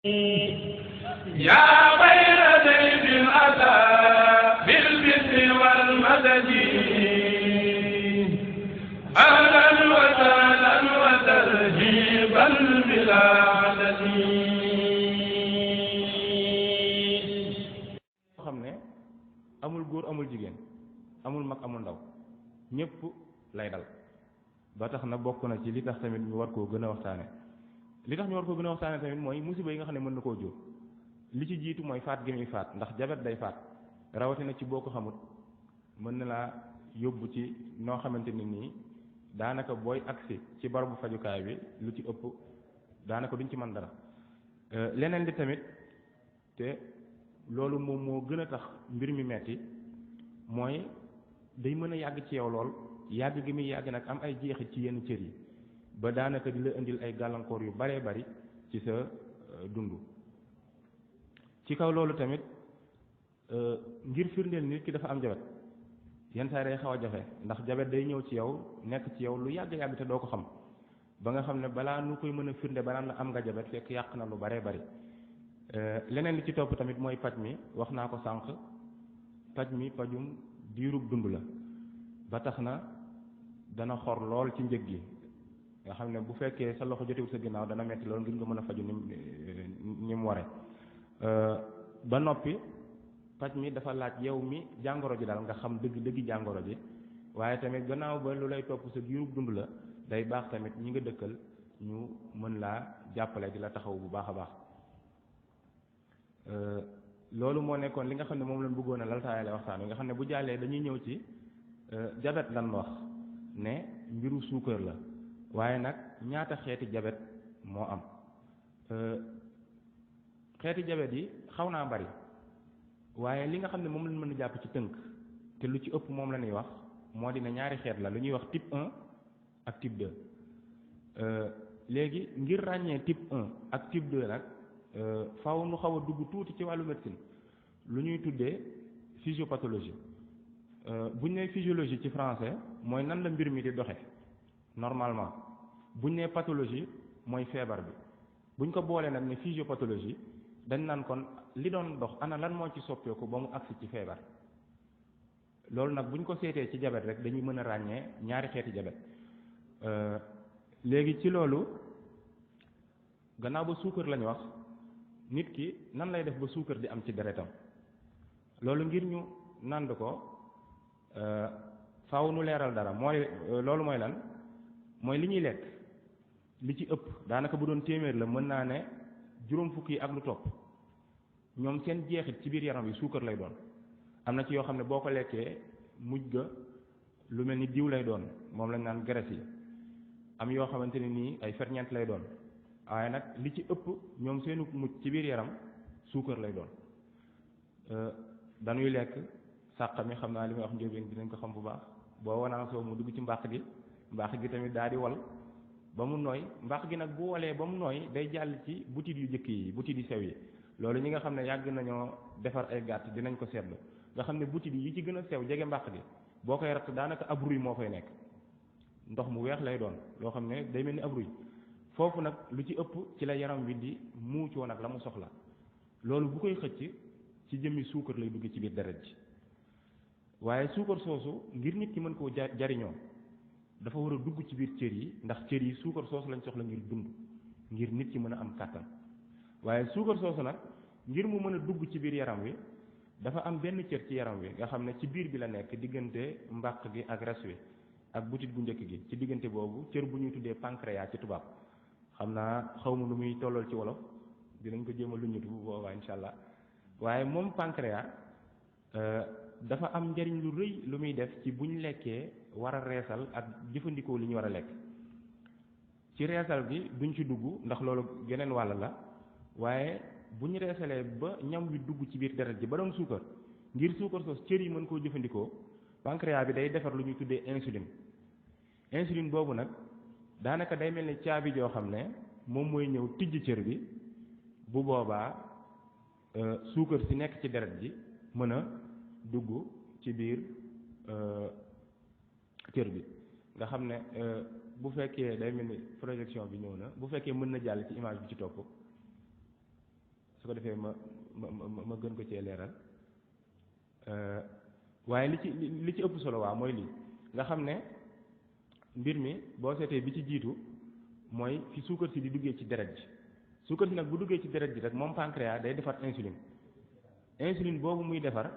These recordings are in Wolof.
يا خير ضيف أتى بالبر والمدد أهلا وسهلا وترحيبا بلا عدد. xam ne amul góor amul jigéen amul mag amul ndaw ñëpp lay dal ba tax na bokk na ci li tax tamit ñu war koo gën a waxtaane li tax ñu war koo gën a waxtaane tamit mooy musiba yi nga xam ne mën na koo jur. li ci jiitu mooy faat gi muy faat ndax jabet day faat rawatina ci boo ko xamut mën na laa yóbbu ci noo xamante ni nii daanaka booy agsi ci barabu fajukaay bi lu ci ëpp daanaka duñ ci mën dara. leneen li tamit te loolu moom moo gën a tax mbir mi metti mooy day mën a yàgg ci yow lool yàgg gi muy yàgg nag am ay jeexit ci yenn cër yi ba daanaka di la indil ay gàllankoor yu baree bari ci sa dund. ci kaw loolu tamit ngir firndeel nit ki dafa am jabet yenn saa day xaw a jafe ndax jabet day ñëw ci yow nekk ci yow lu yàgg-yàgg te doo ko xam ba nga xam ne balaa nu koy mën a firnde balaa la am nga jabet fekk yàq na lu baree bari. leneen li ci topp tamit mooy paj mi wax naa ko sànq paj mi pajum diirub dund la ba tax na dana xor lool ci njëg gi nga xam ne bu fekkee sa loxo jotewul sa ginnaaw dana metti lool ngir nga mën a faju ni mu ware. ba noppi paj mi dafa laaj yow mi jàngoro ji daal nga xam dëgg jàngoro ji waaye tamit gannaaw ba lu lay topp sa diirub dund la day baax tamit ñi nga dëkkal ñu mën laa jàppale di la taxaw bu baax a baax. loolu moo nekkoon li nga xam ne moom lañ bëggoon a laltaayale waxtaan wi nga xam ne bu jàllee dañuy ñëw ci jabet lan wax ne mbiru suukar la waaye nag ñaata xeeti jabet moo am. xeeti jabet yi xaw naa bari waaye li nga xam ne moom lañ mën a jàpp ci tënk te lu ci ëpp moom la ñuy wax moo di ne ñaari xeet la lu ñuy wax type 1 ak type 2. léegi ngir ràññee type 1 ak type 2 nag faaw nu xaw a dugg tuuti ci wàllu médecine lu ñuy tuddee physiopathologie. bu ñu nee physiologie ci français mooy nan la mbir mi di doxe normalement bu ñu nee pathologie mooy feebar bi bu ñu ko boolee nag ne physiopathologie dañ naan kon li doon dox ana lan moo ci soppeeku ba mu agsi ci feebar. loolu nag bu ñu ko seetee ci jabet rek dañuy mën a ràññee ñaari xeeti jabet. léegi ci loolu gannaaw ba suukar lañu wax nit ki nan lay def ba suukar di am ci deretam loolu ngir ñu nànd ko faaw nu leeral dara mooy loolu mooy lan mooy li ñuy lekk li ci ëpp daanaka bu doon téeméer la mën naa ne juróom fukk yi ak lu topp ñoom seen jeexit ci biir yaram bi suukar lay doon. am na ci yoo xam ne boo ko lekkee mujj ga lu mel ni diw lay doon moom lañ naan graisse yi am yoo xamante ne nii ay ferñeent lay doon waaye nag li ci ëpp ñoom seenu mujj ci biir yaram suukar lay doon. dañuy lekk sàq mi xam naa li may wax njóobeen dinañ ko xam bu baax boo wanaan soo mu dugg ci mbàq gi tamit daal di wal ba mu nooy mbàq gi nag bu walee ba mu nooy day jàll ci butit yu jëkk yi butit yu sew yi loolu ñi nga xam ne yàgg nañoo defar ay gàtt dinañ ko seetlu nga xam ne butit yi ci gën a sew jege mbàq gi boo koy ratt daanaka ab ruy moo fay nekk ndox mu weex lay doon loo xam ne day mel ni ab ruy foofu nag lu ci ëpp ci la yaram wi di muucoo nag la mu soxla loolu bu koy xëcc ci jëmmi suukar lay dugg ci biir deret ji waaye suukar soosu ngir nit ki mën koo jariñoo dafa war a dugg ci biir cër yi ndax cër yi suukar soosu lañ soxla ngir dund ngir nit ki mën a am kàttan waaye suukar soosu nag ngir mu mën a dugg ci biir yaram wi dafa am benn cër ci yaram wi nga xam ne ci biir bi la nekk diggante mbàq gi ak res wi ak butit bu njëkk gi ci diggante boobu cër bu ñuy tuddee pancréas ci tubaab xam naa xaw ma lu muy tollool ci wolof dinañ ko jéem a lu ñutu bu boobaa incha allah waaye moom pancréas dafa am njariñ lu rëy lu muy def ci buñ lekkee war a reesal ak jëfandikoo li ñu war a lekk. ci reesal gi duñ ci dugg ndax loolu geneen wàll la waaye bu ñu reesalee ba ñam wi dugg ci biir deret ji ba doon suukar ngir suukar soos cër yi mën koo jëfandikoo pancréas bi day defar lu ñuy tuddee insuline boobu nag daanaka day mel ni caabi joo xam ne moom mooy ñëw tijj cër bi bu boobaa suukar si nekk ci deret ji mën a dugg ci biir cër bi nga xam ne bu fekkee day mel ni projection bi ñëw na bu fekkee mën na jàll ci image bi ci topp su ko defee ma gën ko cee leeral waaye li ci ëpp solo waa mooy lii nga xam ne mbir mi boo seetee bi ci jiitu mooy fi suukar si di duggee ci deret ji suukar si nag bu duggee ci deret ji rek moom pancréas day defar insuline boobu muy defar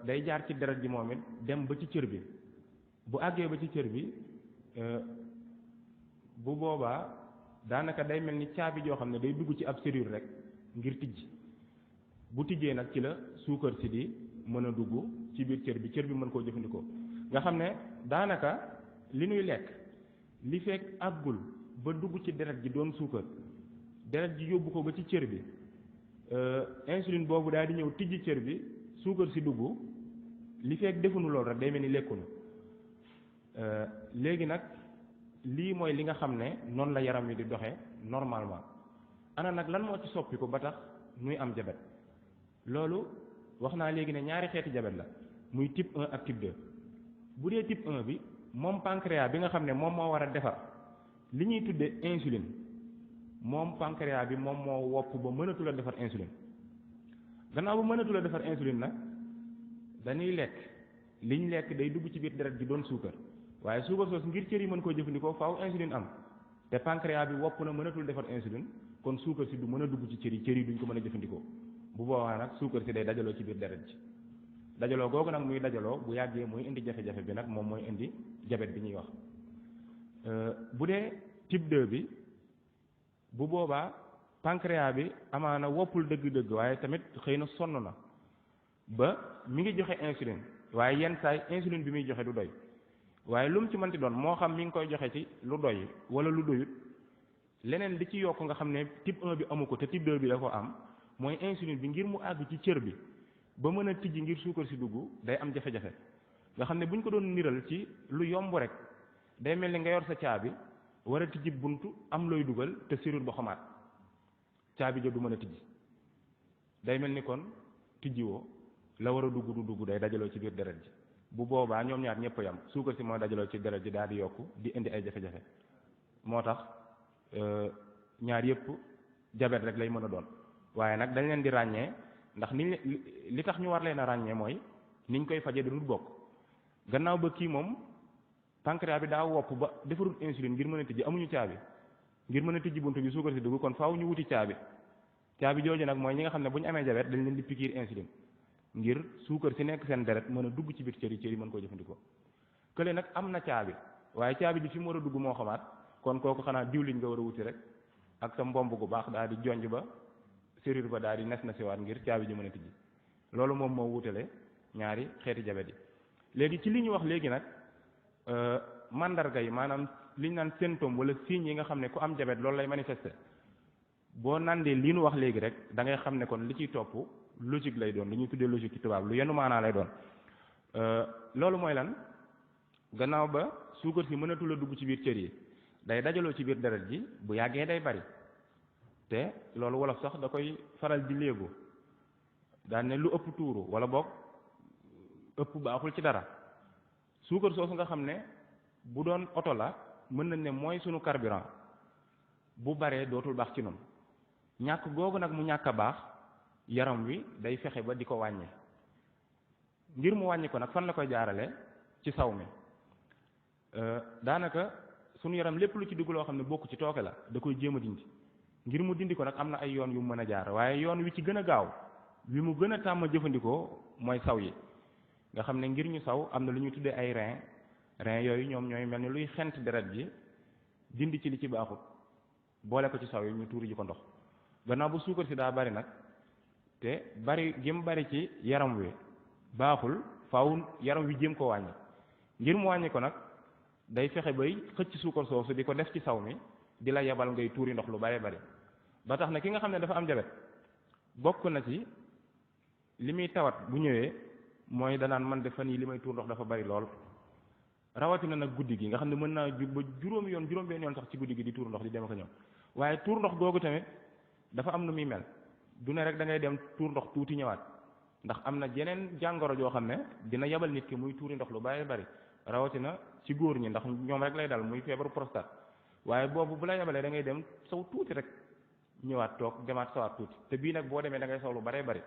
day jaar ci deret ji moom it dem ba ci cër bi bu àggee ba ci cër bi bu boobaa daanaka day mel ni caabi joo xam ne day dugg ci ab serrure rek ngir tijji bu tijjee nag ci la suukar si di mën a dugg ci biir cër bi mën koo jëfandikoo nga xam ne daanaka li nuy lekk li fekk àggul ba dugg ci deret ji doon suukar deret ji yóbbu ko ba ci cër bi insuline boobu daal di ñëw tijji cër bi suukar si dugg li fekk defuñu lool rek day mel ni lekkuñu léegi nag lii mooy li nga xam ne noonu la yaram wi di doxe normalement ana nag lan moo ci soppi ko ba tax nuy am jabet loolu wax naa léegi ne ñaari xeeti jabet la muy type 1 ak type 2 bu dee type 1 bi moom pancréas bi nga xam ne moom moo war a defar li ñuy tudde insuline moom pancréas bi moom moo wopp ba mënatul a defar insuline gannaaw ba mënatul a defar insuline nag dañuy lekk liñ lekk day dugg ci biir deret ji doon suukar waaye suukar soos ngir cër yi mën koo jëfandikoo faaw insuline am te pancréas bi wopp na mënatul defar insuline kon suukar si du mën a dugg ci cër yi duñ ko mën a jëfandikoo bu boobaa nag suukar si day dajaloo ci biir deret ji dajaloo googu nag muy dajaloo bu yàggee muy indi jafe-jafe bi nag moom mooy indi jabet bi ñuy wax bu dee type 2 bi bu boobaa pancréas bi amaana woppul dëgg-dëgg waaye tamit xëy na sonn na ba mi ngi joxe insuline waaye yenn saay insuline bi muy joxe du doy waaye lu mu ci mënti doon moo xam mi ngi koy joxe ci lu doy wala lu doyut leneen li ci yokk nga xam ne type 1 bi amu ko te type 2 bi da ko am mooy insuline bi ngir mu àgg ci cër bi ba mën a tijji ngir suukar si dugg day am jafe-jafe nga xam ne bu ñu ko doon niral ci lu yomb rek day mel ni nga yor sa caabi war a tijji buntu am looy dugal te serrure ba xamaat caabi ja du mën a tijji day mel ni kon tijji woo la war a dugg du dugg day dajaloo ci biir deret ji bu boobaa ñoom ñaar ñëpp yam suukar si mooy dajaloo ci deret ji daal di yokku di indi ay jafe-jafe moo tax ñaar yëpp jabet rek lay mën a doon waaye nag dañ leen di ràññee ndax li tax ñu war leen a ràññee mooy niñ koy faje da dul bokk gannaaw ba kii moom pancréas bi daa wopp ba defarul insuline ngir mën a tijji amuñu caabi ngir mën a tijji buntu bi suukar si dugg kon faaw ñu wuti caabi jooju nag mooy ñi nga xam ne bu ñu amee jabet dañ leen di pikiir insuline ngir suukar si nekk seen deret mën a dugg ci biir cër yi mën koo jëfandikoo kële nag am na caabi waaye caabi ji fi mu war a dugg moo xamaat kon kooku xanaa diwliñ nga war a wuti rek ak sa mbomb gu baax daal di jonj ba serrure ba daal di nes na siwaat ngir caabi ji mën a tijji loolu moom moo wutale ñaari xeeti jabet yi léegi ci li ñu wax léegi nag mandarga yi maanaam li ñu naan symptôme wala signes yi nga xam ne ku am jabet loolu lay manifester boo nandee li ñu wax léegi rek da ngay xam ne kon li ciy topp logique lay doon li ñuy tuddee logique ci tubaab lu yenu maanaa lay doon loolu mooy lan gannaaw ba suukar si mënatul a dugg ci biir cër yi day dajaloo ci biir deret ji bu yàggee day bari te loolu wolof sax da koy faral di léegu daan ne lu ëpp tuuru wala boog ëpp baaxul ci dara suukar soosu nga xam ne bu doon oto la mën nañ ne mooy sunu carburant bu baree dootul baax ci noonu ñàkk googu nag mu ñàkk a baax yaram wi day fexe ba di ko wàññe ngir mu wàññi ko nag fan la koy jaarale ci saw mi daanaka sunu yaram lépp lu ci dugg loo xam ne bokk ci tooke la da koy jéem a dindi ngir mu dindi ko nag am na ay yoon yu mu mën a jaar waaye yoon wi ci gën a gaaw wi mu gën a tàmm jëfandikoo mooy saw yi nga xam ne ngir ñu saw am na lu ñuy tuddee ay rein yooyu ñoom ñooy mel ni luy xent deret ji dindi ci li ci baaxut boole ko ci saw yi ñu tuuri ji ko ndox gannaaw bu suukar si daa bari nag te bari gém bari ci yaram wi baaxul faaw yaram wi jéem ko wàññi ngir mu wàññi ko nag day fexe bay xëcc suukar soosu di ko def ci saw mi di la yebal ngay tuuri ndox lu bare bari ba tax na ki nga xam ne dafa am jabet bokk na ci li muy tawat bu ñëwee mooy danaan man de fan yi li may tuur ndox dafa bari lool rawatina nag guddi gi nga xam ne mën naa ba juróom-benn yoon sax ci guddi gi di tuur ndox di dem ak a ñëw waaye tuur ndox googu tamit dafa am nu muy mel du ne rek da ngay dem tuur ndox tuuti ñëwaat ndax am na jeneen jàngoro joo xam ne dina yebal nit ki muy tuuri ndox lu bari bari rawatina ci góor ñi ndax ñoom rek lay dal muy feebaru prostate waaye boobu bu la yebalee da ngay dem saw tuuti rek ñëwaat toog demaat sawaat tuuti te bii nag boo demee da ngay sow lu baree bari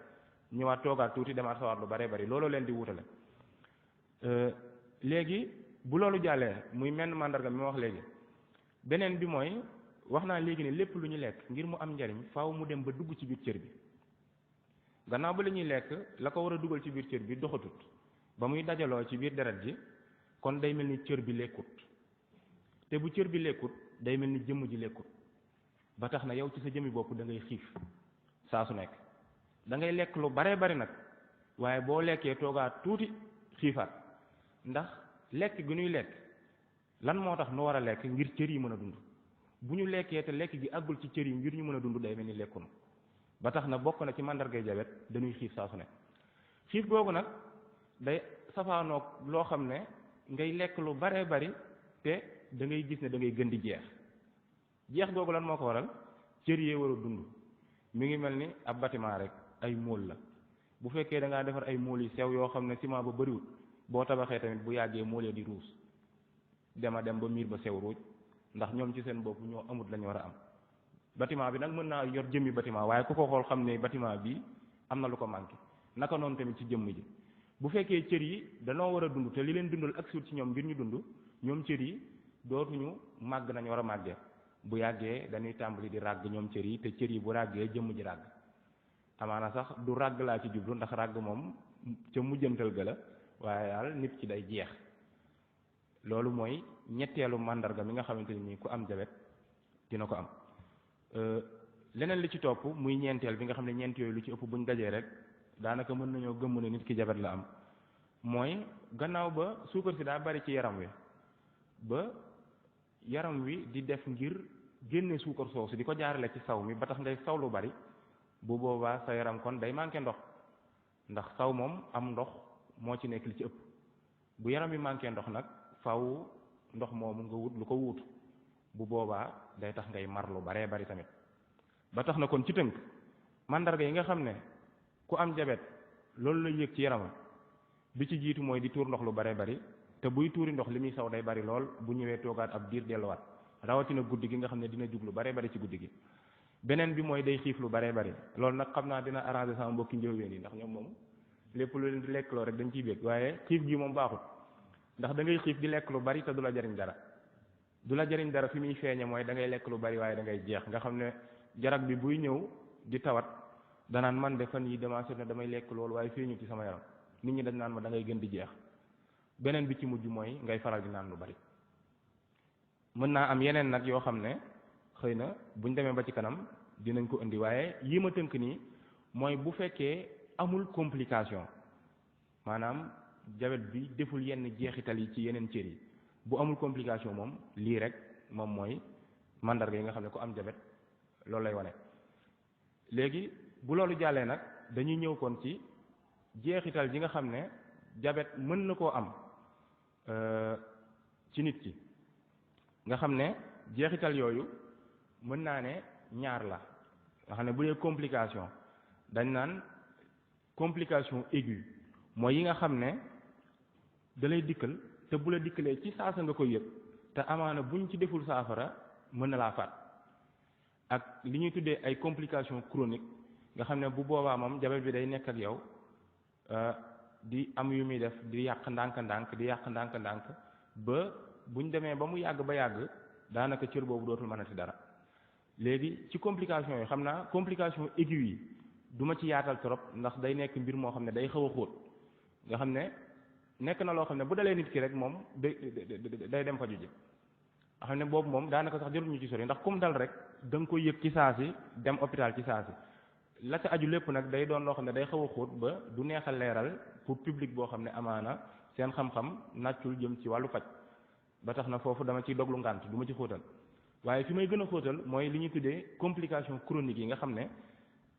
ñëwaat toogaat tuuti demaat sawaat lu baree bari looloo leen di wutale léegi bu loolu jàllee muy menn mandarga mi ma wax léegi beneen bi mooy wax naa léegi ne lépp lu ñu lekk ngir mu am njariñ faaw mu dem ba dugg ci biir cër bi gannaaw ba la ñuy lekk la ko war a dugal ci biir cër bi doxatut ba muy dajaloo ci biir deret ji kon day mel ni cër bi lekkut te bu cër bi lekkut day mel ni jëmm ji lekkut ba tax na yow ci sa jëmmi bopp da ngay xiif saa su nekk da ngay lekk lu baree bari nag waaye boo lekkee toogaat tuuti xiifaat ndax lekk gi ñuy lekk lan moo tax nu war a lekk ngir cër yi mën a dund bu ñu lekkee te lekk gi àggul ci cër yi ngir ñu mën a dund day mel ni lekkunu ba tax na bokk na ci màndargay jabet dañuy xiif saa su nekk xiif googu nag day safaanoog loo xam ne ngay lekk lu baree bari te da ngay gis ne da ngay gën di jeex googu lan moo ko waral cër yee war a dund mi ngi mel ni ab bâtiment rek ay móol la bu fekkee da ngaa defar ay móol yu sew yoo xam ne ciment ba bëriwul boo tabaxee tamit bu yàggee móol ya di ruus dem ba miir ba sew ruuj ndax ñoom ci seen bopp ñoo amut lañu war a am bâtiment bi nag mën naa yor jëmmi bâtiment waaye ku ko xool xam ne bâtiment bi am na lu ko manqué naka noonu tamit ci jëmm ji bu fekkee cër yi danoo war a dund te li leen dundal ak suut ci ñoom ngir ñu dund ñoom cër yi dootuñu màgg nañ war a màggee bu yàggee dañuy tàmbali di ràgg ñoom cër yi te cër yi bu ràggee jëmm ji ràgg amaana sax du ràgg laa ci jublu ndax ràgg moom ca mujjantal ga la waaye daal nit ki day jeex loolu mooy ñetteelu màndarga mi nga xamante ni ku am jabet dina ko am leneen li ci topp muy ñeenteel bi nga xam ne ñeent yooyu lu ci ëpp buñ dajee rek daanaka mën nañoo gëmm ne nit ki jabet la am mooy gannaaw ba suukar si daa bari ci yaram wi ba yaram wi di def ngir génne suukar soosu di ko jaarale ci saw mi ba tax ngay saw lu bari bu boobaa sa yaram kon day manqué ndox ndax saw moom am ndox moo ci nekk li ci ëpp bu yaram wi manqué ndox nag faw ndox moomu nga wut lu ko wuutu bu boobaa day tax ngay mar lu baree bari tamit ba tax na kon ci tënk mandarga yi nga xam ne ku am jabet loolu la yëg ci yaramam bi ci jiitu mooy di tuur ndox lu baree bari te buy tuuri ndox li muy saw day bari lool bu ñëwee toogaat ab diir delluwaat rawatina guddi gi nga xam ne dina jug lu baree bari ci guddi gi beneen bi mooy day xiif lu baree bari loolu nag xam naa dina arrangé sama mbokki njóobeen yi ndax ñoom moom lépp lu leen di lekk loo rek dañ ciy bég waaye xiif gi moom baaxut ndax da ngay xiif di lekk lu bari te du la jariñ dara du la jariñ dara fi muy feeñe mooy da ngay lekk lu bari waaye da ngay jeex nga xam ne jarab bi buy ñëw di tawat danaan man de fan yi dama seet ne damay lekk loolu waaye feeñu ci sama yaram nit ñi dañ naan ma da ngay gën di jeex beneen bi ci mujj mooy ngay faral di naan lu bari mën naa am yeneen nag yoo xam ne xëy na buñ demee ba ci kanam dinañ ko indi waaye yii ma tënk nii mooy bu fekkee amul complication maanaam jabet bi deful yenn jeexital yi ci yeneen cër yi bu amul complication moom lii rek moom mooy mandarga yi nga xam ne ku am jabet loolu lay wane léegi bu loolu jàllee nag dañuy ñëw kon ci jeexital ji nga xam ne jabet mën na koo am ci nit ki nga xam ne jeexital yooyu mën naa ne ñaar la nga xam ne bu dee complication dañ naan complication aiguë mooy yi nga xam ne da lay dikkal te bu la dikkalee ci saasa nga koy yëg te amaana buñ ci deful saafara mën na laa faat ak li ñuy tuddee ay complication chronique nga xam ne bu boobaa moom jabet bi day nekk ak yow di am yu muy def di yàq ndànk-ndànk di yàq ndànk-ndànk ba buñ demee ba mu yàgg ba yàgg daanaka cër boobu dootul mënati dara léegi ci complication yi xam naa complication aiguë yi du ma ci yaatal trop ndax day nekk mbir moo xam ne day xaw a xóot nga xam ne nekk na loo xam ne bu dalee nit ki rek moom day dem faju ji nga xam ne boobu moom daanaka sax jarul ñu ci sori ndax comme dal rek da nga koy yëg ci saasi dem hôpital ci saasi la ca aju lépp nag day doon loo xam ne day xaw a xóot ba du neex a leeral pour public boo xam ne amaana seen xam-xam nàccul jëm ci wàllu faj ba tax na foofu dama ciy doglu ngànt du ma ci xóotal waaye fi may gën a xóotal mooy li ñuy tuddee complication chronique yi nga xam ne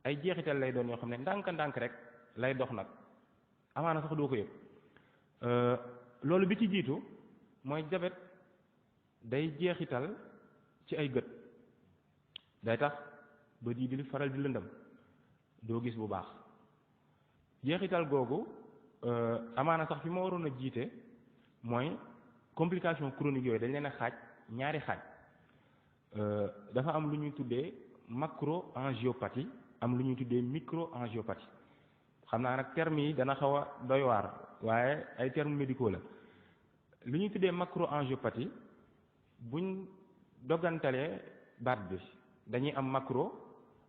ay jeexital lay doon yoo xam ne ndànk-ndànk rek lay dox nag amaana sax doo ko yëg loolu bi ci jiitu mooy jabet day jeexital ci ay gët day tax bët yi di faral di lëndëm doo gis bu baax jeexital googu amaana sax fi ma waroon a jiite mooy complication chronique yooyu dañ leen a xaaj ñaari xaaj dafa am lu ñuy tuddee macroangiopathie am lu ñuy tuddee microangiopathie xam naa nag termes yi dana xaw a doy waar waaye ay termes médicaux la lu ñuy tuddee macroangiopathie buñ doggantalee baat bi dañuy am macro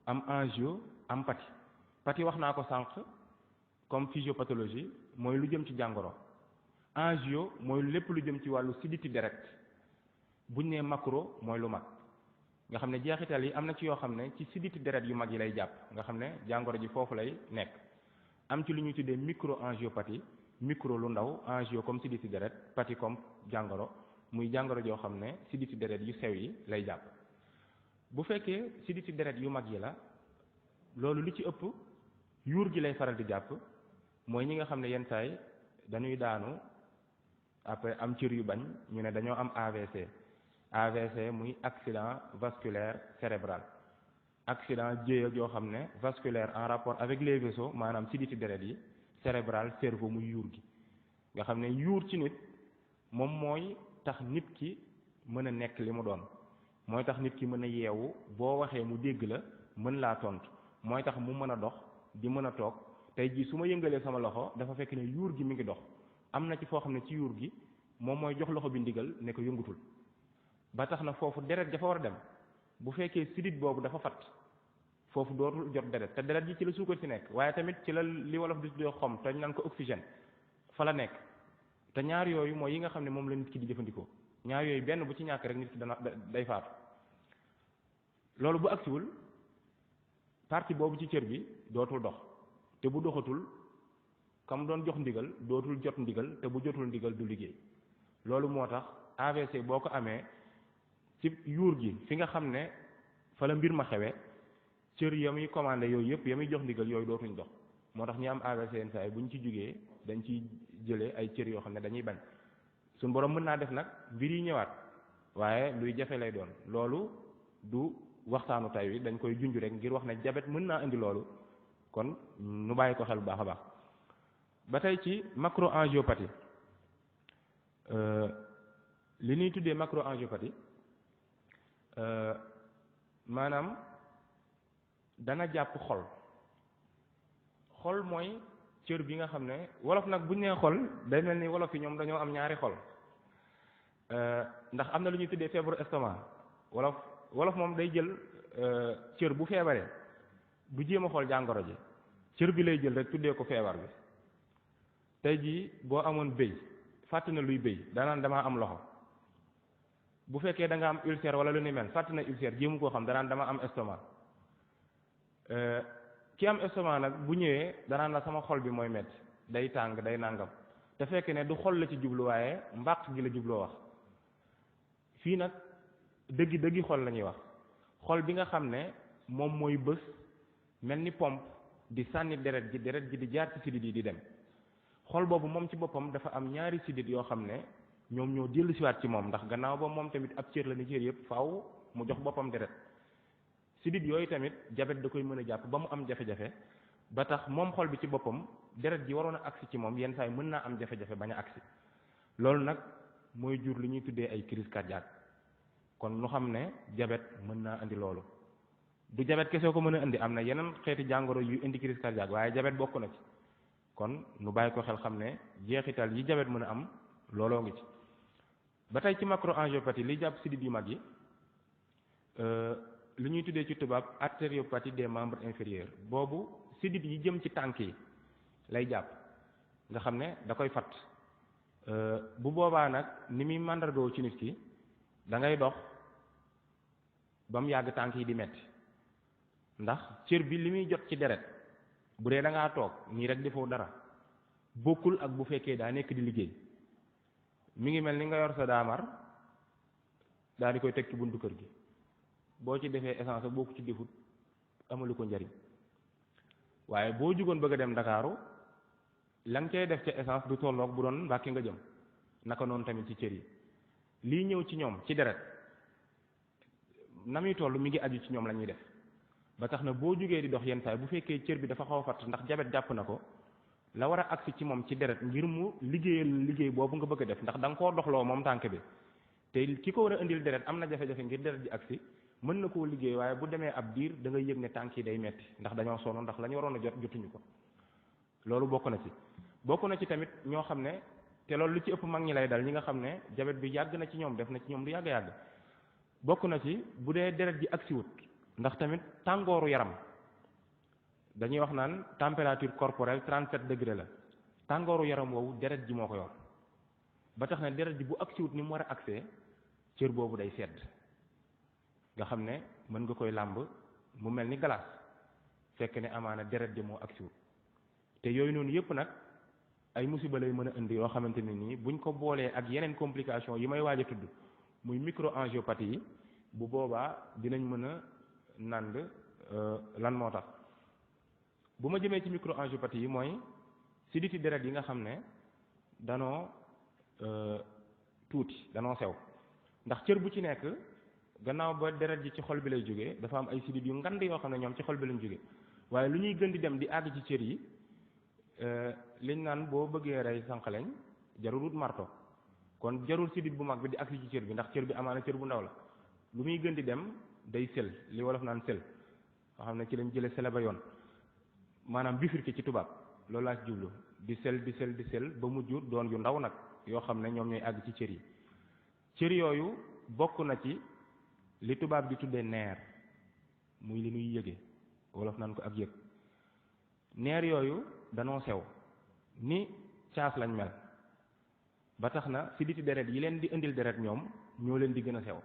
am angio am pathie pathie wax naa ko sànq comme physiopathologie mooy lu jëm ci jàngoro angio mooy lépp lu jëm ci wàllu siditi deret buñ nee macro mooy lu mag nga xam ne jeexital yi am na ci yoo xam ne ci siditi deret yu mag yi lay jàpp nga xam ne jàngoro ji foofu lay nekk am ci lu ñuy tuddee microangiopathie micro lu ndaw angio comme siditi deret pathie comme jàngoro muy jàngoro joo xam ne siditi deret yu sew yi lay jàpp bu fekkee siditi deret yu mag yi la loolu li ci ëpp yuur gi lay faral di jàpp mooy ñi nga xam ne yenn saay dañuy daanu après am cër yu bañ ñu ne dañoo am AVC AVC muy accident vasculaire cérébral accident jéeya joo xam ne vasculaire en rapport avec les vaisseaux maanaam siditi deret yi cérébral cerveau muy yuur gi nga xam ne yuur ci nit moom mooy tax nit ki mën a nekk li mu doon mooy tax nit ki mën a yeewu boo waxee mu dégg la mën laa tontu mooy tax mu mën a dox di mën a toog tey jii su ma yëngalee sama loxo dafa fekk ne yuur gi mi ngi dox am na ci foo xam ne ci yuur gi moom mooy jox loxo bi ndigal ne ko yëngutul ba tax na foofu deret dafa war a dem bu fekkee sidit boobu dafa fat foofu dootul jot deret te deret ji ci la suukar si nekk waaye tamit ci la li wolof di tuddee xom te ñu naan ko oxygène fa la nekk te ñaar yooyu mooy yi nga xam ne moom la nit ki di jëfandikoo ñaar yooyu benn bu ci ñàkk rek nit ki day faatu loolu bu agsiwul partie boobu ci cër bi dootul dox te bu doxatul kam doon jox ndigal dootul jot ndigal te bu jotul ndigal du liggéey loolu moo tax AVC boo ko amee ci yuur gi fi nga xam ne fa la mbir ma xewee cër ya muy commandé yooyu yëpp ya muy jox ndigal yooyu dootuñ dox moo tax ñi am AVC yenn saa yi bu ñu ci jógee dañ ciy jëlee ay cër yoo xam ne dañuy bañ suñ borom mën naa def nag mbir yi ñëwaat waaye luy jafe lay doon loolu du waxtaanu tay wi dañ koy junj rek ngir wax ne diabète mën naa indi loolu kon nu bàyyi ko xel bu baax a baax ba tey ci macroangiopathie li ñuy tuddee macroangiopathie maanaam dana jàpp xol mooy cër bi nga xam ne wolof nag buñ nee xol day mel ni wolof yi ñoom dañoo am ñaari xol ndax am na lu ñuy tuddee feebaru estomac wolof moom day jël cër bu feebaree bu jéem a xool jàngoro ji cër bi lay jël rek tuddee ko feebar bi tey jii boo amoon bëy fàtt na luy bëy danaan damaa am loxo bu fekkee da nga am ulcère wala lu ni mel fàtt na ulcère jéemu koo xam danaan dama am estomac ki am estomac nag bu ñëwee danaan la sama xol bi mooy metti day tàng day nàngam te fekk ne du xol la ci jublu waaye mbàq gi la jubloo wax fii nag dëggi xol la ñuy wax xol bi nga xam ne moom mooy bës mel ni pompe di sànni deret ji di jaar ci sidit yi di dem xol boobu moom ci boppam dafa am ñaari sidit yoo xam ne ñoom ñoo dellu siwaat ci moom ndax gannaaw ba moom tamit ab cër la ni cër yëpp faaw mu jox boppam deret sidit yooyu tamit diabète da koy mën a jàpp ba mu am jafe-jafe ba tax moom xol bi ci boppam deret ji waroon a agsi ci moom yenn saa yi mën naa am jafe-jafe bañ a agsi loolu nag mooy jur li ñuy tuddee ay crise cardiaque kon nu xam ne diabète mën naa indi loolu du diabète kese ko mën a indi am na yeneen xeeti jàngoro yu indi crise cardiaque waaye diabète bokk na ci kon nu bàyyi ko xel xam ne jeexital yi diabète mën a am looloo ngi ci ba tey ci macroangiopathie li jàpp sidit yu mag yi li ñuy tuddee ci tubaab artériopathie des membres inférieurs boobu sidit yi jëm ci tànk yi lay jàpp nga xam ne da koy fat bu boobaa nag ni muy màndargoo ci nit ki da ngay dox ba mu yàgg tànk yi di metti ndax cër bi li muy jot ci deret bu dee da ngaa toog nii rek defoo dara bokkul ak bu fekkee daa nekk di liggéey mi ngi mel ni nga yor sa daamar daa di koy teg ci buntu kër gi boo ci defee essence boo ko ci defut amalu ko njariñ waaye boo jugoon bëgg a dem Ndakaaru la nga cay def ca essence du tolloog bu doon Mbàkke nga jëm naka noonu tamit ci cër yi lii ñëw ci ñoom ci deret na muy toll mi ngi aju ci ñoom la ñuy def ba tax na boo jugee di dox yenn saay bu fekkee cër bi dafa xaw a fatt ndax diabète jàpp na ko la war a agsi ci moom ci deret ngir mu liggéey boobu nga bëgg a def ndax da nga koo doxloo moom tànk bi te ki ko war a indil deret am na jafe-jafe ngir deret ji agsi mën na koo liggéey waaye bu demee ab diir da ngay yëg ne tànk yi day metti ndax dañoo sonn ndax la ñu waroon a jot jotuñu ko loolu bokk na ci tamit ñoo xam ne te loolu lu ci ëpp mag ñi lay dal ñi nga xam ne jabet bi yàgg na ci ñoom def na ci ñoom lu yàgg bokk na ci bu dee deret ji agsiwut ndax tamit tàngooru yaram dañuy wax naan température corporelle 37 degré la tàngooru yaram woowu deret ji moo ko yor ba tax na deret ji bu agsiwut ni mu war a agsee cër boobu day sedd nga xam ne mën nga koy làmb mu mel ni glace fekk ne amaana deret ji moo agsiwut te yooyu noonu yëpp nag ay musiba lay mën a indi yoo xamante ne nii buñ ko boolee ak yeneen complication yi may waaj a tudd muy microangiopathie yi bu boobaa dinañ mën a nand lan moo tax bu ma jëmee ci microangiopathie yi mooy siditi deret yi nga xam ne danoo tuuti danoo sew ndax cër bu ci nekk gannaaw ba deret ji ci xol bi lay jógee dafa am ay sidit yu ngand yoo xam ne ñoom ci xol bi lañ jógee waaye lu ñuy gën di dem di àgg ci cër yi liñ naan boo bëggee rey sànqaleñ jarul wut marto kon jarul sidit bu mag bi di agsi ci cër bi ndax cër bi amaana cër bu ndaw la lu muy gën di dem day sel li wolof naan sel nga xam ne ci lañ jële sele ba yoon maanaam bifurqué ci tubaab loolu laa ci jublu di sel ba mujj doon yu ndaw nag yoo xam ne ñoom ñooy àgg ci cër yi cër yooyu bokk na ci li tubaab di tuddee neer muy li nuy yëge wolof naan ko ak yëg neer yooyu danoo sew ni caas lañ mel ba tax na siditi deret yi leen di indil deret ñoom ñoo leen di gën a sew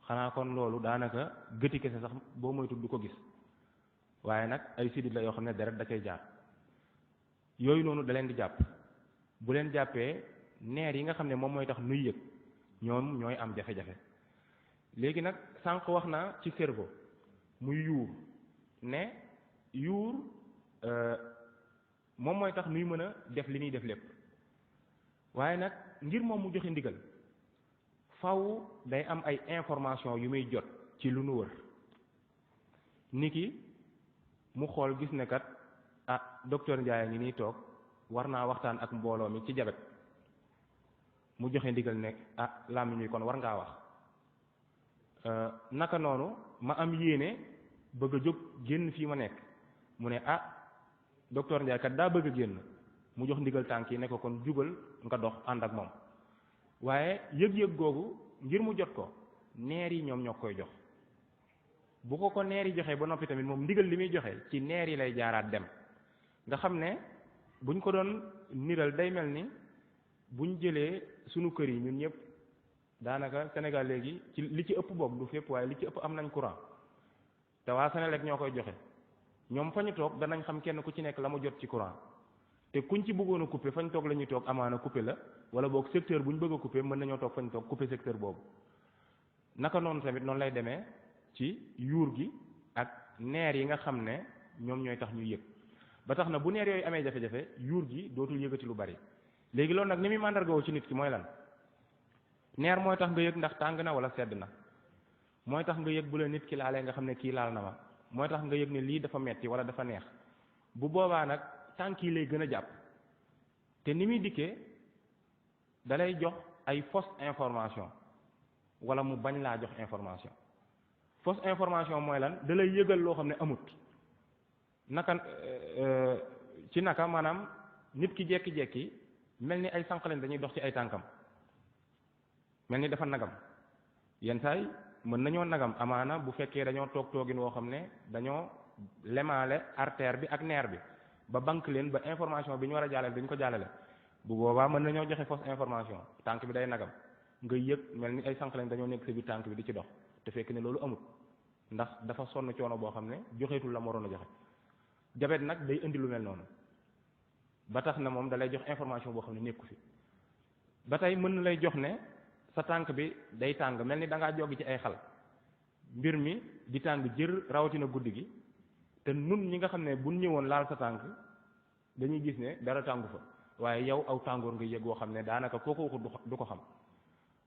xanaa kon loolu daanaka gëti kese sax boo moytu du ko gis waaye nag ay sidit la yoo xam ne deret da cay jaar yooyu noonu da leen di jàpp bu leen jàppee neer yi nga xam ne moom mooy tax nuy yëg ñoom ñooy am jafe-jafe léegi nag sànq wax naa ci cerveau muy yuur ne yuur moom mooy tax nuy mën a def li ñuy def lépp waaye nag ngir moom mu joxe ndigal faw day am ay information yu muy jot ci lu nu wër niki mu xool gis ne kat docteur Ndiaye ngi nii toog war naa waxtaan ak mbooloo mi ci jabet mu joxe ndigal ne làmmiñ wi kon war ngaa wax naka noonu ma am yéene bëgg a jóg génn fii ma nekk mu ne docteur Ndiaye kat daa bëgg a génn mu jox ndigal tànk yi ne ko kon jugal nga dox ànd ak moom waaye yëg-yëg googu ngir mu jot ko neer yi ñoom ñoo koy jox bu ko neer yi joxee ba noppi tamit moom ndigal li muy joxe ci neer yi lay jaaraat dem nga xam ne buñ ko doon niral day mel ni buñ jëlee sunu kër yi ñun ñëpp daanaka Sénégal léegi ci li ci ëpp boog du fépp waaye li ci ëpp am nañ courant te waa Senelec ñoo koy joxe ñoom fa ñu toog danañ xam kenn ku ci nekk la mu jot ci courant te kuñ ci bëggoon a couper fañ toog la ñuy toog amaana couper la wala boog secteur bu ñu bëgg a couper mën nañoo toog fañ toog couper secteur boobu naka noonu tamit noonu lay demee ci yuur gi ak neer yi nga xam ne ñoom ñooy tax ñuy yëg ba tax na bu neer yooyu amee jafe-jafe yuur gi dootul yëgati lu bari léegi loolu nag ni muy màndargawoo ci nit ki mooy lan neer mooy tax nga yëg ndax tàng na wala sedd na mooy tax nga yëg bu la nit ki laalee nga xam ne kii laal na ma mooy tax nga yëg ne lii dafa metti wala dafa neex bu boobaa nag tànk yi lay gën a jàpp te ni muy dikkee da lay jox ay fausse information wala mu bañ laa jox information fausse information mooy lan da lay yëgal loo xam ne amut naka ci naka maanaam nit ki jekki-jekki mel ni ay sànqaleñ dañuy dox ci ay tànkam mel ni dafa nagam yenn saay mën nañoo nagam amaana bu fekkee dañoo toog toogin woo xam ne dañoo lemaale artère bi ak nerf bi ba banque leen ba information bi ñu war a jàllale dañ ko jàllale bu boobaa mën nañoo joxe fausse information tànk bi day nagam nga yëg mel ni ay sànqaleñ dañoo nekk sa biir tànk bi di ci dox te fekk ne loolu amut ndax dafa sonn coono boo xam ne joxeetul la mu waroon a joxe jabet nag day indi lu mel noonu ba tax na moom da lay jox information boo xam ne nekku fi ba tey mën na lay jox ne sa tànk bi day tàng mel ni da ngaa joggi ci ay xal mbir mi di tàng jër rawatina guddi gi te nun ñi nga xam ne buñ ñëwoon laal sa tànk dañuy gis ne dara tàngu fa waaye yow aw tàngoor nga yëg woo xam ne daanaka koo ko waxut du ko xam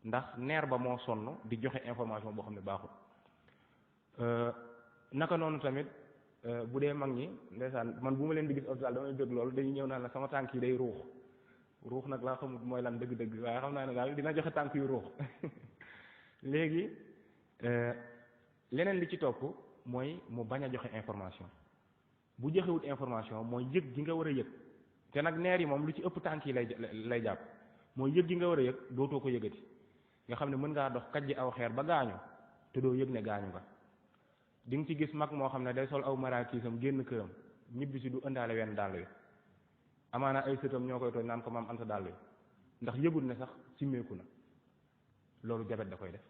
ndax neer ba moo sonn di joxe information boo xam ne baaxul naka noonu tamit bu dee mag ñi ndeysaan man bu ma leen di gis hôpital damay bëgg loolu dañuy ñëw naan la sama tànk yi day ruux nag laa xamut mooy lan dëgg-dëgg waaye xam naa ne daal dina joxe tànk yu ruux léegi leneen li ci topp mooy mu bañ a joxe information bu joxewut information mooy yëg gi nga war a yëg te nag neer yi moom lu ci ëpp tànk yi lay jàpp mooy yëg gi nga war a yëg dootoo ko yëgati nga xam ne mën ngaa dox kajji aw xeer ba gaañu te doo yëg ne gaañu nga di nga ci gis mag moo xam ne day sol aw maraakiisam génn këram ñibbi si du ëndaale wenn dàll wi amaana ay sëtam ñoo koy tooñ naan ko maam anta dàll wi ndax yëgul ne sax simmeeku na loolu jabet da koy def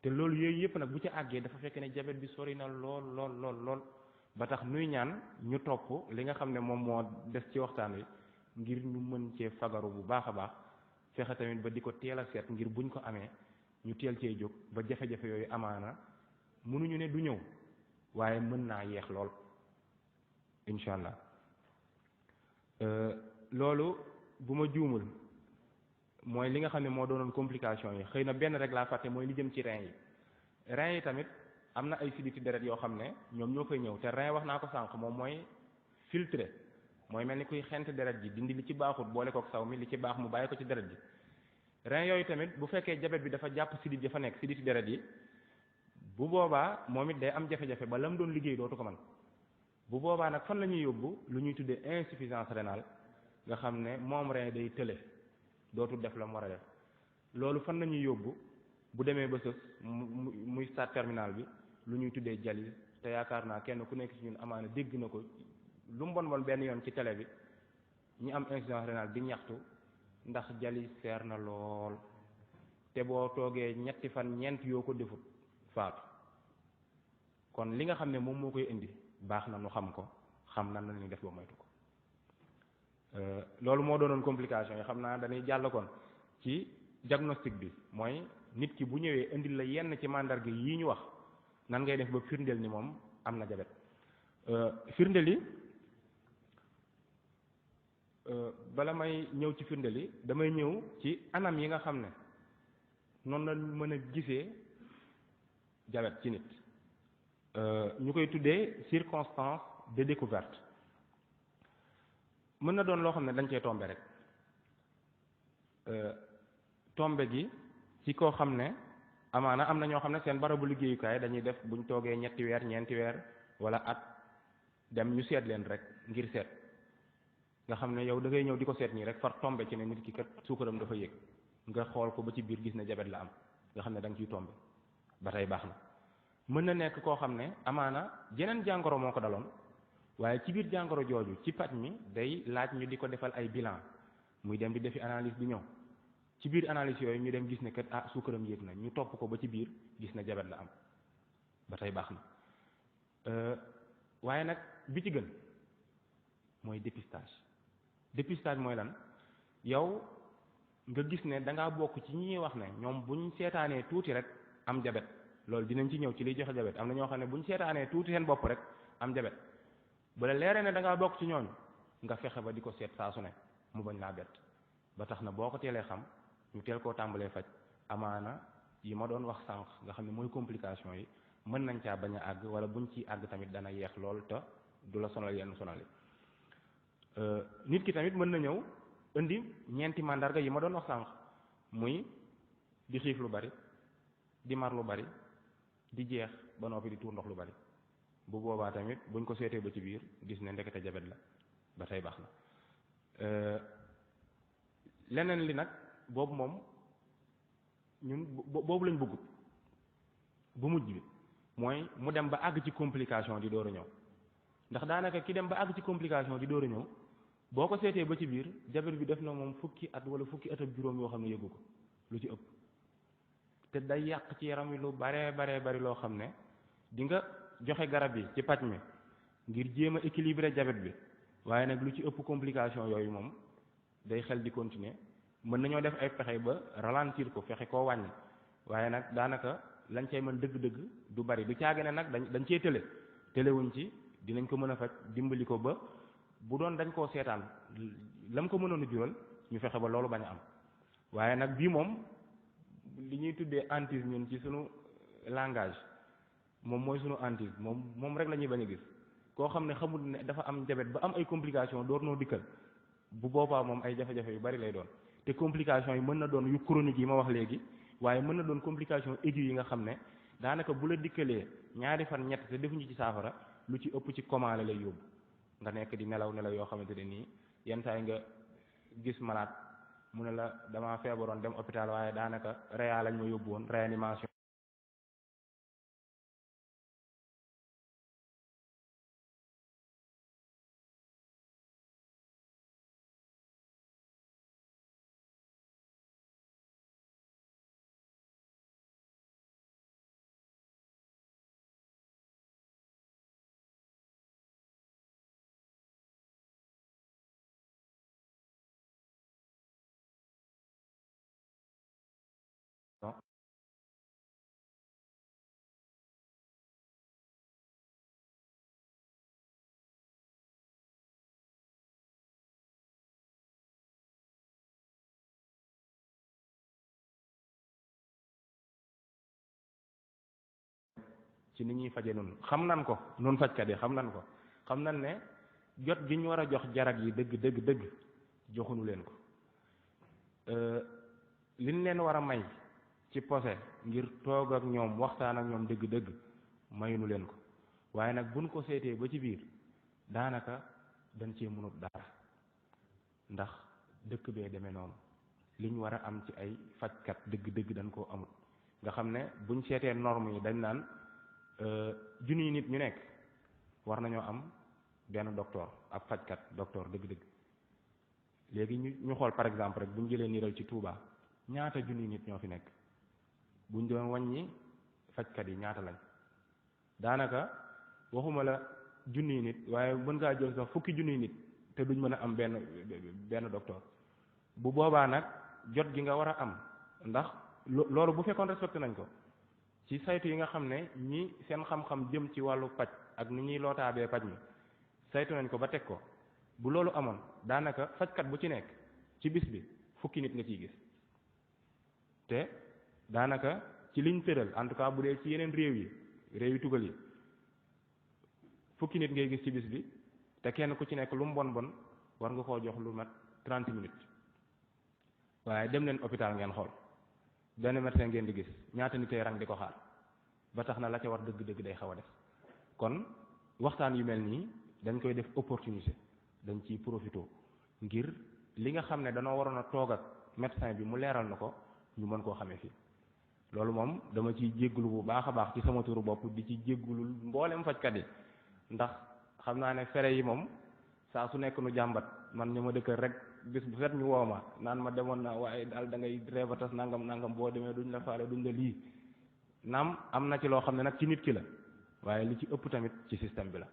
te loolu yooyu yëpp nag bu ci àggee dafa fekk ne jabet bi sori na lool ba tax nuy ñaan ñu topp li nga xam ne moom moo des ci waxtaan wi ngir ñu mën cee fagaru bu baax a baax fexe tamit ba di ko teel a seet ngir buñ ko amee ñu teel cee jóg ba jafe-jafe yooyu amaana mënuñu ne du ñëw waaye mën naa yeex lool incha allah loolu bu ma juumul mooy li nga xam ne moo doonoon complication yi xëy na benn rek laa fàtte mooy li jëm ci rein yi tamit am na ay siditi deret yoo xam ne ñoom ñoo koy ñëw te rein wax naa ko sànq moom mooy filtré mooy mel ni kuy xent deret ji dindi li ci baaxut boole kook saw mi li ci baax mu bàyyi ko ci deret ji rein yooyu tamit bu fekkee jabet bi dafa jàpp sidit ya fa nekk siditi deret yi bu boobaa moom it day am jafe-jafe ba la mu doon liggéey dootu ko man bu boobaa nag fan la ñuy yóbbu lu ñuy tuddee insuffisance rénale nga xam ne moom rein day tële dootul def la mu war a def loolu fan la ñuy yóbbu bu demee ba sës muy stade terminal bi lu ñuy tuddee dialyse te yaakaar naa kenn ku nekk ci ñun amaana dégg na ko lu mu bon benn yoon ci télé bi ñi am insuffisance rénale di ñaxtu ndax dialyse seer na lool te boo toogee ñetti fan ñeent yoo ko defut faatu kon li nga xam ne moom moo koy indi baax na nu xam ko xam nan la ñuy def ba moytu ko loolu moo doonoon complication yi xam naa dañuy jàll kon ci diagnostic bi mooy nit ki bu ñëwee indil la yenn ci mandarga yii ñu wax nan ngay def ba firndeel ni moom am na jabet firndeel yi bala may ñëw ci firndeel yi damay ñëw ci anam yi nga xam ne noonu la mën a gisee jabet ci nit ñu koy tuddee circonstance de découverte mën na doon loo xam ne dañ cee tombe rek tombe gi ci koo xam ne amaana am na ñoo xam ne seen barabu liggéeyukaay dañuy def buñ toogee ñetti weer ñeenti weer wala at dem ñu seet leen rek ngir seet nga xam ne yow da ngay ñëw di ko seet nii rek far tombe ci ne nit ki kat suukaram dafa yéeg nga xool ko ba ci biir gis ne jabet la am nga xam ne da nga ciy tombe ba tey baax na mën na nekk koo xam ne amaana jeneen jàngoro moo ko daloon waaye ci biir jàngoro jooju ci paj mi day laaj ñu di ko defal ay bilan muy dem di defi analyse bi ñëw ci biir analyse yooyu ñu dem gis ne kat ah suukaram yéeg na ñu topp ko ba ci biir gis ne jabet la am ba tey baax na waaye nag bi ci gën mooy dépistage mooy lan yow nga gis ne da ngaa bokk ci ñi wax ne ñoom buñ seetaanee tuuti rek am jabet loolu dinañ ci ñëw ci liy joxe jabet am na ñoo xam ne buñ seetaanee tuuti seen bopp rek am jabet bu la leeree ne da ngaa bokk ci ñooñu nga fexe ba di ko seet saa su ne mu bañ laa bett ba tax na boo ko teelee xam ñu teel koo tàmbalee faj amaana yi ma doon wax sànq nga xam ne mooy complication yi mën nañ caa bañ a àgg wala buñ ciy àgg tamit dana yeex lool te du la sonal yenn sonal yi nit ki tamit mën na ñëw indi ñeenti mandarga yi ma doon wax sànq muy di xiif lu bari di mar lu bari di jeex ba noppi di tuur ndox lu bari bu boobaa tamit buñ ko seetee ba ci biir gis ne ndekete jabet la ba tey baax na leneen li nag boobu moom ñun boobu lañ bëggut bu mujj bi mooy mu dem ba àgg ci complication di door a ñëw ndax daanaka ki dem ba àgg ci complication di door a ñëw boo ko seetee ba ci biir jabet bi def na moom fukki at wala fukki at ak juróom yoo xam ne yëgu ko lu ci ëpp te day yàq ci yaram wi lu baree bari loo xam ne di nga joxe garab yi ci paj mi ngir jéem a équilibrer jabet bi waaye nag lu ci ëpp complication yooyu moom day xel di continuer mën nañoo def ay pexe ba ralentir ko fexe koo wàññi waaye nag daanaka lañ cay mën dëgg-dëgg du bari du caage ne nag dañ cee tëlewuñ ci dinañ ko mën a faj dimbali ko ba bu doon dañ koo seetaan lam ko mënoon a jural ñu fexe ba loolu bañ a am waaye nag bii moom li ñuy tuddee hantise ñun ci sunu langage moom mooy sunu hantise moom rek la ñuy bañ a gis koo xam ne xamul ne dafa am jabet ba am ay complication door noo dikkal bu boobaa moom ay jafe-jafe yu bari lay doon te complication yi mën na doon yu chronique yi ma wax léegi waaye mën na doon complication aiguë yi nga xam ne daanaka bu la dikkalee ñaari fan ñett te defuñu ci saafara lu ci ëpp ci coma la lay yóbbu nga nekk di nelaw yoo xamante ne nii yenn saa yi nga gis malade mu ne la damaa feebaroon dem hôpital waaye daanaka réa lañ ma yóbbu woon réanimation ci ni ñuy faje noonu xam nan ko noonu fajkat yi xam nan ko xam nan ne jot gi ñu war a jox jarag yi dëgg joxuñu leen ko liñ leen war a may ci posé ngir toog ak ñoom waxtaan ak ñoom dëgg mayuñu leen ko waaye nag buñ ko seetee ba ci biir daanaka dañ cee mënut dara ndax dëkk bee demee noonu liñ war a am ci ay fajkat dëgg dañ koo amul nga xam ne buñ seetee norme yi dañ naan junniy nit ñu nekk war nañoo am benn docteur ab fajkat docteur dëgg léegi ñu xool par exemple rek bu ñu jëlee niiral ci Touba ñaata junniy nit ñoo fi nekk buñ doon wàññi fajkat yi ñaata lañ daanaka waxuma la junniy nit waaye mën ngaa jël sax fukki junniy nit te duñ mën a am benn docteur bu boobaa nag jot gi nga war a am ndax loolu bu fekkoon respecté nañ ko ci saytu yi nga xam ne ñi seen xam-xam jëm ci wàllu paj ak ni ñuy lootaabee paj mi saytu nañ ko ba teg ko bu loolu amoon daanaka fajkat bu ci nekk ci bis bi fukki nit nga ciy gis te daanaka ci liñ tëral en tout cas bu dee ci yeneen réew yi tugal yi fukki nit ngay gis ci bis bi te kenn ku ci nekk lu mu bon war nga koo jox lu mat 30 minutes waaye dem leen hôpital ngeen xool benn médecin ngeen di gis ñaata nit ay rang di ko xaar ba tax na la ca war dëgg day xaw a def kon waxtaan yu mel nii dañ koy def opportunité dañ ciy profité ngir li nga xam ne danoo waroon a toog ak médecin bi mu leeral na ko ñu mën koo xamee fii loolu moom dama ciy jéggulu bu baax a baax ci sama turu bopp di ci jéggulul mboolem fajkat yi ndax xam naa ne fere yi moom saa su nekk nu jàmbat man ñu ma dëkkal rek bis bu set ñu wooma naan ma demoon na waaye daal da ngay reebatas nangam boo demee duñ la faale duñ la lii naam am na ci loo xam ne nag ci nit ki la waaye li ci ëpp tamit ci système bi la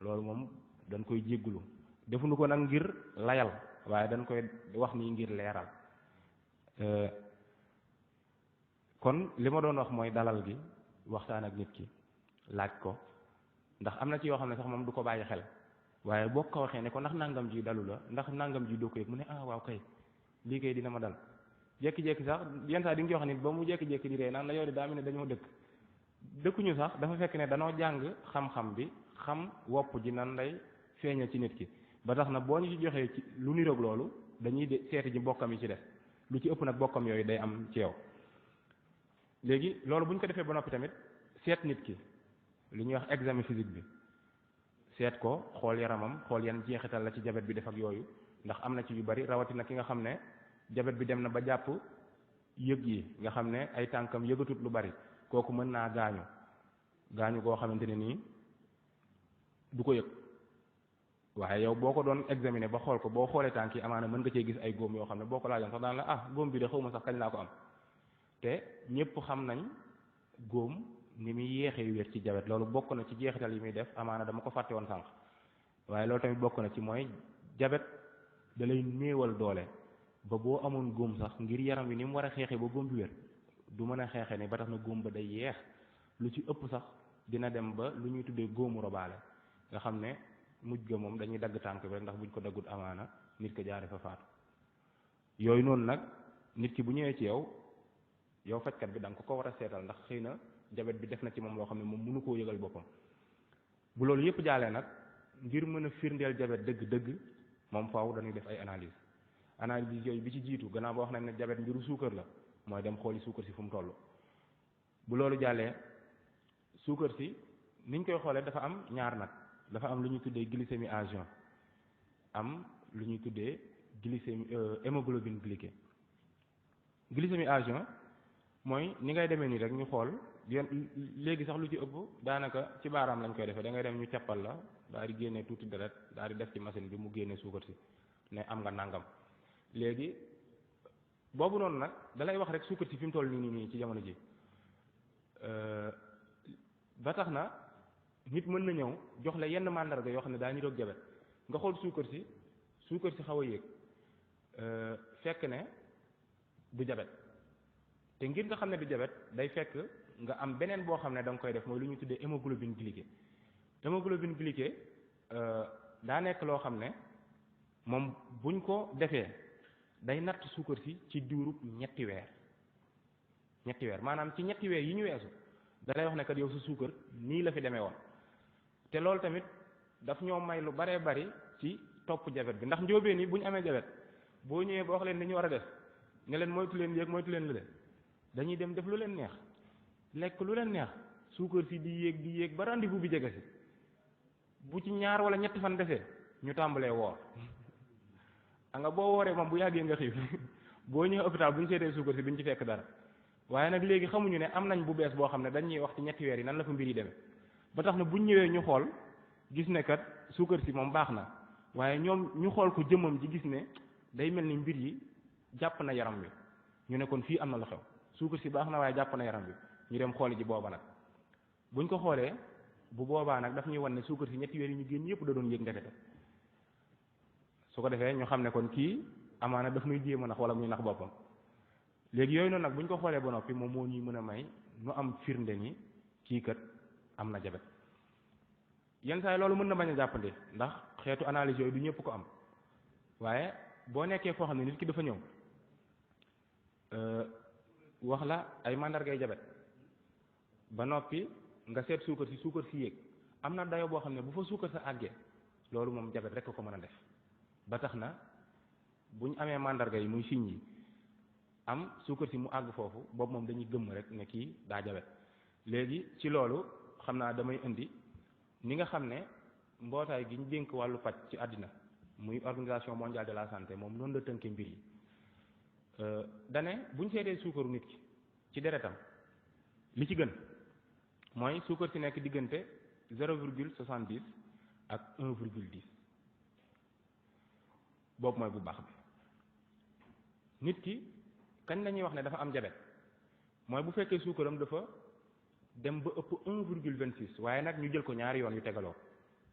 loolu moom dañ koy jéggulu defuñu ko nag ngir layal waaye dañ koy wax nii ngir leeral kon li ma doon wax mooy dalal gi waxtaan ak nit ki laaj ko ndax am na ci yoo xam ne sax moom du ko bàyyi xel waaye boo ko waxee ne ko ndax nangam ji dalu la ndax nangam ji doo ko yëg mu ne ah waaw kay lii kay dina ma dal jékki-jékki sax yenn saa di nga ci wax nit ba mu jékki-jékki di ree naan la yow de daa mel ne dañoo dëkkuñu sax dafa fekk ne danoo jàng xam-xam bi xam wopp ji nan lay feeña ci nit ki ba tax na boo ñu ci joxee ci lu niroog loolu dañuy seeti ji bokkam yi ci def lu ci ëpp nag bokkam yooyu day am ci yow léegi loolu bu ñu ko defee ba noppi tamit seet nit ki li ñuy wax examen physique bi seet ko xool yaramam xool yan jeexital la ci jabet bi def ak yooyu ndax am na ci yu bari rawatina ki nga xam ne jabet bi dem na ba jàpp yëg yi nga xam ne ay tànkam yëgatut lu bari kooku mën naa gaañu koo xamante ne nii du ko yëg waaye yow boo ko doon examiner ba xool ko boo xoolee tànk yi amaana mën nga cee gis ay góom yoo xam ne boo ko laajoon sax daan la ah góom bi de xaw ma sax kañ laa ko am te ñëpp xam nañ góom ni muy yéexee wér ci jabet loolu bokk na ci jeexital yi muy def amaana dama ko fàtte woon sànq waaye loolu tamit bokk na ci mooy jabet da lay néewal doole ba boo amoon góom sax ngir yaram wi ni mu war a xeexee ba góom bi wér du mën a xeexee ni ba tax na góom ba day yeex lu ci ëpp sax dina dem ba lu ñuy tuddee góomu robaale nga xam ne mujj ga moom dañuy dagg tànk bi rek ndax buñ ko daggut amaana nit ko jaare fa faatu yooyu noonu nag nit ki bu ñëwee ci yow fajkat bi da nga ko war a seetal ndax xëy na jabet bi def na ci moom loo xam ne moom mënu koo yëgal boppam bu loolu yëpp jaalee nag ngir mën a firndeel jabet dëgg-dëgg moom faaw dañuy def ay analyse yooyu bi ci jiitu gannaaw ba wax nañ ne jabet mbiru suukar la mooy dem xooli suukar si fu mu toll bu loolu jàllee suukar si niñ koy xoolee dafa am ñaar nag dafa am lu ñuy tuddee glycémie à jeun am lu ñuy tuddee glycémie hémoglobine glyquée. Glycémie à jeun mooy ni ngay demee nii rek ñu xool léegi sax lu ci ëpp daanaka ci baaraam lañ koy defee da ngay dem ñu cappal la daal di génne tuuti deret daal di def ci machine bi mu génne suukar si ne am nga nangam léegi boobu noonu nag dalay wax rek suukar si fi mu toll nii ci jamono ji ba tax na nit mën na ñëw jox la yenn màndarga yoo xam ne daa niroog jabet nga xool suukar si xaw a yéeg fekk ne du jabet te ngir nga xam ne du jabet day fekk nga am beneen boo xam ne da nga koy def mooy lu ñu tuddee hémoglobine glyquée. hémoglobine glyquée daa nekk loo xam ne moom buñ ko defee day natt suukar si ci diirub ñetti weer maanaam ci ñetti weer yi ñu weesu da lay wax ne kat yow sa suukar nii la fi demee woon te loolu tamit daf ñoo may lu baree bari ci topp jabet bi ndax njóobeen yi bu ñu amee jabet boo ñëwee ba wax leen ni ñu war a def ne leen moytu leen yéeg moytu leen lële dañuy dem def lu leen neex lekk lu leen neex suukar si di yéeg ba rendez-vous bi jege si bu ci ñaar wala ñetti fan defee ñu tàmbalee woor nga boo wooree moom bu yàggee nga xiif boo ñëwee hôpital bu ñu seetee suukar si duñ ci fekk dara waaye nag léegi xamuñu ne am nañ bu bees boo xam ne dañuy wax ci ñetti weer yi nan la fa mbir yi demee ba tax na buñ ñëwee ñu xool gis ne kat suukar si moom baax na waaye ñoom ñu xool ko jëmmam ji gis ne day mel ni mbir yi jàpp na yaram wi ñu ne kon fii am na lu xew suukar si baax na waaye jàpp na yaram wi ñu dem xooli ji booba nag buñ ko xoolee bu boobaa nag daf ñuy wan ne suukar si ñetti weer yi ñu génn yëpp da doon yëg ndekete su ko defee ñu xam ne kon kii amaana daf muy jéem a nax wala muy nax boppam léegi yooyu noonu nag buñ ko xoolee ba noppi moom moo ñuy mën a may nu am firnde ni kii kat am na jabet yenn saa yi loolu mën na bañ a jàppandi ndax xeetu analyse yooyu du ñëpp ko am waaye boo nekkee foo xam ne nit ki dafa ñëw wax la ay màndargay jabet ba noppi nga seet suukar si yéeg am na dayo boo xam ne bu fa suukar sa àggee loolu moom jabet rek ko mën a def ba tax na bu ñu amee màndarga yi muy signe yi am suukar si mu àgg foofu boobu moom dañuy gëmm rek ne kii daa jabet léegi ci loolu xam naa damay indi ni nga xam ne mbootaay gi ñu dénk wàllu paj ci àddina muy organisation mondiale de la santé moom noonu la tënkee mbir yi dane bu ñu seetee suukaru nit ki ci deretam li ci gën mooy suukar si nekk diggante 0,70 ak 1,10 boobu mooy bu baax bi nit ki kañ la ñuy wax ne dafa am jabet mooy bu fekkee suukaram dafa dem ba ëpp 1,26 waaye nag ñu jël ko ñaari yoon yu tegaloo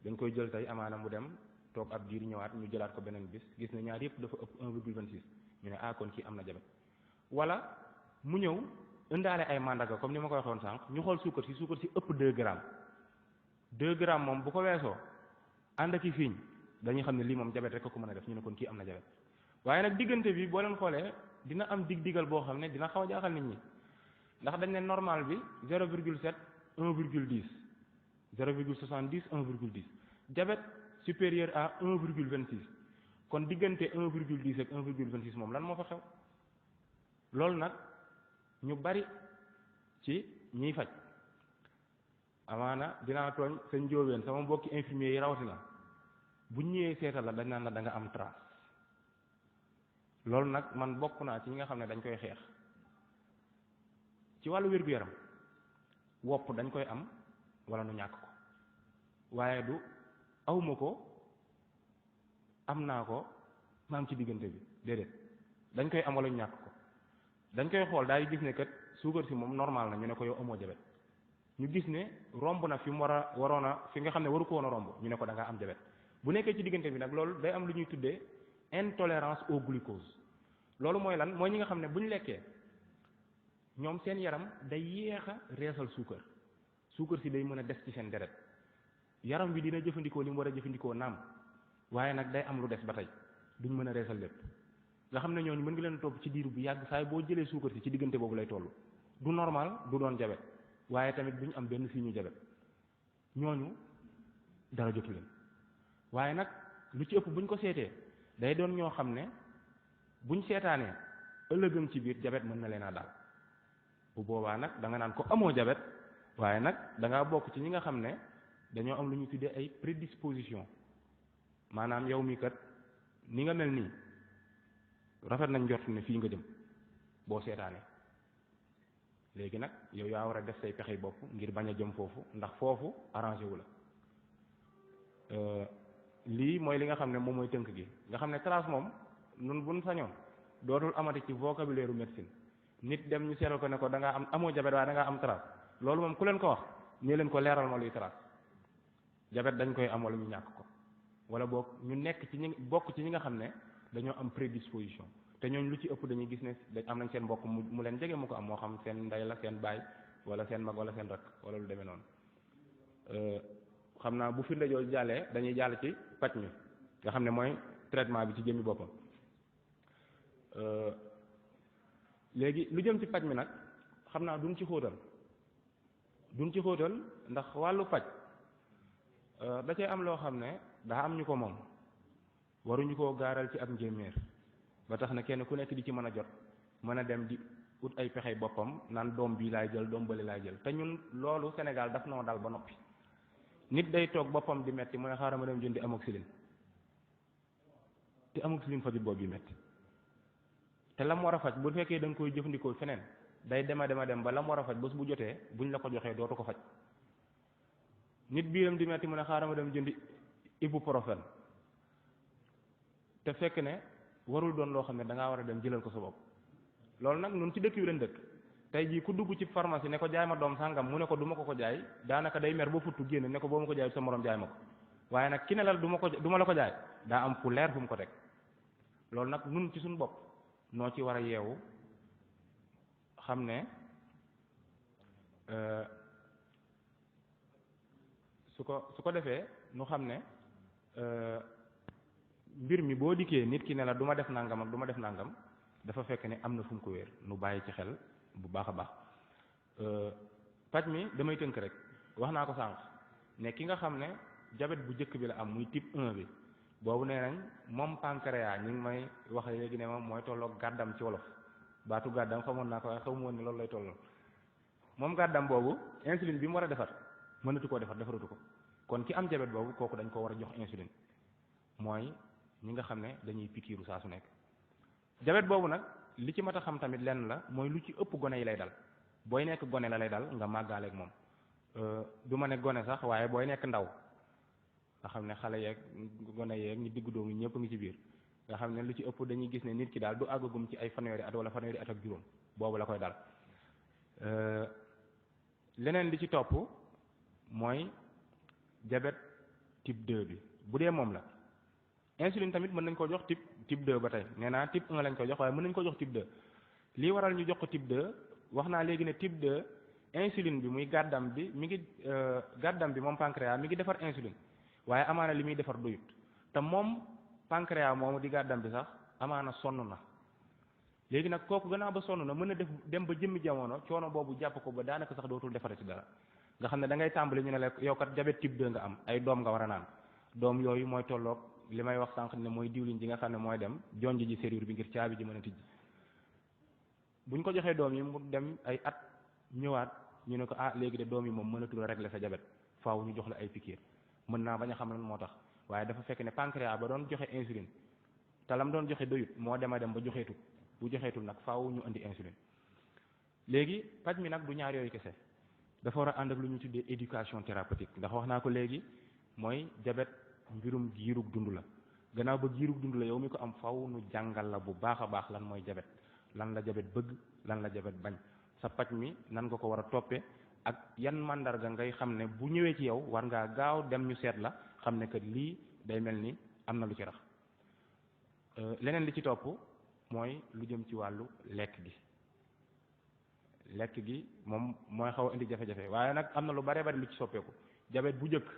dañ koy jël tey amaana mu dem toog ab diir ñëwaat ñu jëlaat ko beneen bis gis ne ñaar yëpp dafa ëpp 1,26 ñu ne kon kii am na jabet wala mu ñëw indaale ay mandarga comme ni ma ko waxoon sànq ñu xool suukar si ëpp 2 grammes 2 grammes moom bu ko weesoo ànd ak i fiiñ dañuy xam ne lii moom jabet rek ko mën a def ñu ne kon kii am na jabet waaye nag diggante bi boo leen xoolee dina am dig-digal boo xam ne dina xaw a jaaxal nit ñi ndax dañ ne normal bi 0,7 1,10 0,70 1,10 jabet supérieur à 1,26 kon diggante 1,10 ak 1,26 moom lan moo fa xew loolu nag ñu bari ci ñiy faj amaana dinaa tooñ seen njóobeen sama mbokki infirmier yi rawatina bu ñëwee seetal la dañ naan la da nga am trace loolu nag man bokk naa ci ñi nga xam ne dañ koy xeex ci wàllu wér-gu-yaram wopp dañ koy am wala nu ñàkk ko waaye du awma ko am naa ko ma am ci diggante bi déedéet dañ koy am wala ñu ñàkk ko dañ koy xool daal di gis ne kat suukar si moom normal na ñu ne ko yow amoo jabet ñu gis ne romb na fi mu waroon a fi nga xam ne waru ko woon a romb ñu ne ko da ngaa am jabet bu nekkee ci diggante bi nag loolu day am lu ñuy tuddee intolérance au glucose loolu mooy lan mooy ñi nga xam ne bu ñu lekkee ñoom seen yaram day yéex a reesal suukar si day mën a des ci seen deret yaram bi dina jëfandikoo li mu war a jëfandikoo naam waaye nag day am lu des ba tey duñ mën a reesal lépp nga xam ne ñooñu mën nga leen topp ci diiru bu yàgg saay boo jëlee suukar si ci diggante boobu lay toll du normal du doon jabet waaye tamit duñ am benn signe jabet ñooñu dara jotu leen waaye nag lu ci ëpp buñ ko seetee day doon ñoo xam ne buñ seetaanee ëllëgëm ci biir jabet mën na leen a daal bu boobaa nag da nga naan ko amoo jabet waaye nag da ngaa bokk ci ñi nga xam ne dañoo am lu ñu tuddee ay prédisposition maanaam yow mi kat ni nga mel nii rafet nañ njort ne fii nga jëm boo seetaanee léegi nag yow yaa war a def say pexey bopp ngir bañ a jëm foofu ndax foofu arrangé wu la lii mooy li nga xam ne moom mooy tënk gi nga xam ne trace moom nun buñ sañoon dootul amati ci vocabulaire médecine nit dem ñu seetal ko ne ko da ngaa am amoo jabet waaye da ngaa am trace loolu moom ku leen ko wax ñu leen ko leeral ma luy trace jabet dañ koy am wala ñu ñàkk ko wala boog ñu nekk ci ñi bokk ci ñi nga xam ne dañoo am prédisposition te ñooñ lu ci ëpp dañuy gis ne dañ am nañ seen mbokk mu leen jege mu ko am moo xam seen ndey la seen baay wala seen mag wala seen rakk wala lu demee noonu xam naa bu firnde jooju jàllee dañuy jàll ci paj mi nga xam ne mooy traitement bi ci jëmmi boppam léegi lu jëm ci paj mi nag xam naa duñ ci xóotal ndax wàllu paj da cee am loo xam ne daa am ñu ko moom waruñu koo gaaral ci ab njéeméer ba tax na kenn ku nekk di ci mën a jot mën a dem di ut ay pexey boppam naan doom bii laay jël doom bële laay jël te ñun loolu Sénégal daf noo dal ba noppi nit day toog boppam di metti mu ne xaaral ma dem jëndi amoxicilline te amoxicilline fajut boobu bi metti te lam war a faj bu fekkee da nga koy jëfandikoo feneen day dem ba lam war a faj bés bu jotee buñ la ko joxee dootu ko faj nit biiram di metti mu ne xaaral ma dem jëndi ibuprofène te fekk ne warul doon loo xam ne da ngaa war a dem jëlal ko sa bopp loolu nag ñun ci dëkk bi leen dëkk tey jii ku dugg ci pharmacie ne ko jaay ma doom sàngam mu ne ko du ma ko jaay daanaka day mer ba futtu génn ne ko boo ma ko jaay sa morom jaay ma ko waaye nag ki ne la du ma la ko jaay daa am fu leer fu mu ko teg loolu nag ñun ci suñu bopp noo ci war a yeewu xam ne su ko defee nu xam ne mbir mi boo dikkee nit ki ne la du ma def nangam ak du ma def nangam dafa fekk ne am na fu mu ko wéer nu bàyyi ci xel bu baax a baax paj mi damay tënk rek wax naa ko sànq ne ki nga xam ne diabète bu njëkk bi la am muy type 1 bi boobu nee nañ moom pancréas ñu ngi may wax léegi ne moom mooy tolloog gàddam ci wolof baatu gàddam xamoon naa ko waaye xamu woon ne loolu lay tolloo moom gàddam boobu insuline bi mu war a defar mënatu koo defaratu ko kon ki am diabète boobu kooku dañ ko war a jox insuline mooy ñi nga xam ne dañuy pikiiru saa su nekk diabète boobu nag li ci mat a xam tamit lenn la mooy lu ci ëpp gone yi lay dal booy nekk gone la lay dal nga màggaaleeg moom du ma ne gone sax waaye booy nekk ndaw nga xam ne xale yeeg gone yeeg ñi diggu doomu ñëpp ngi ci biir nga xam ne lu ci ëpp dañuy gis ne nit ki daal du àggagum ci ay fanweeri at wala fanweeri at ak juróom boobu la koy dal leneen li ci topp mooy diabète type 2 bi bu dee moom la insuline tamit mën nañ ko jox type 2 ba tey nee naa type 1 lañ ko jox waaye mën nañ ko jox type 2 lii waral ñu jox ko type 2 wax naa léegi ne type 2 insuline bi muy gàddam bi mi ngi gàddam bi moom pancréas mi ngi defar insuline waaye amaana li muy defar doyut te moom pancréas moomu di gàddam bi sax amaana sonn na léegi nag kooku gannaaw ba sonn na mën a dem ba jëmmi jamono coono boobu jàpp ko ba daanaka sax dootul defarati dara nga xam ne da ngay tàmbali ñu ne la yow kat diabète type 2 nga am ay doom nga war a naan doom yooyu mooy tolloog li may wax sànq ne mooy diwlin ji nga xam ne mooy dem jonj ji serrure bi ngir caabi ji mën a tijji buñ ko joxee doom yi mu dem ay at ñëwaat ñu ne ko ah léegi de doom yi moom mënatul a régler sa diabète faaw ñu jox la ay piqûre mën naa bañ a xam lan moo tax waaye dafa fekk ne pancréas ba doon joxe insuline te lam doon joxe doyut moo dem a dem ba joxeetul bu joxeetul nag faaw ñu indi insuline léegi paj mi nag du ñaar yooyu kese dafa war a ànd ak lu ñu tuddee éducation thérapeutique ndax wax naa ko léegi mooy diabète mbirum giirug dund la gannaaw ba giirug dund la yow mi ko am faw nu jàngal la bu baax a baax lan mooy diabète lan la diabète bëgg lan la diabète bañ sa paj mi nan nga ko war a toppee ak yan màndarga ngay xam ne bu ñëwee ci yow war ngaa gaaw dem ñu seet la xam ne que lii day mel ni am na lu ci rax leneen li ci topp mooy lu jëm ci wàllu lekk gi moom mooy xaw a indi jafe-jafe waaye nag am na lu bare bari lu ci soppeeku diabète bu njëkk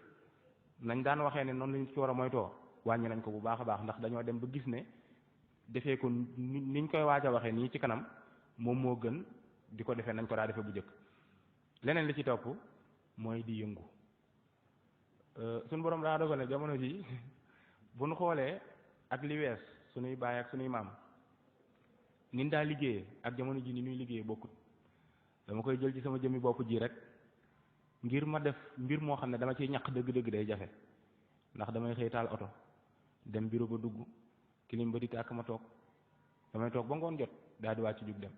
nañ daan waxee ne noonu lañu ci war a moytoo wàññi nañ ko bu baax a baax ndax dañoo dem ba gis ne defee ko niñ koy waaj a waxee nii ci kanam moom moo gën di ko defee nañ ko daa defee bu njëkk leneen li ci topp mooy di yëngu suñu borom daa dogal ne jamono ji bu ñu xoolee ak li wees suñuy baay ak suñuy maam nin daa liggéeyee ak jamono ji ni ñuy liggéeyee bokkut dama koy jël ci sama jëmmi bopp ji rek ngir ma def mbir moo xam ne dama ciy ñaq dëgg-dëgg day jafe ndax damay xëy taal oto dem bureau ba dugg kilim ba di tàkk ma toog damay toog ba ngoon jot daal di wàcc jug dem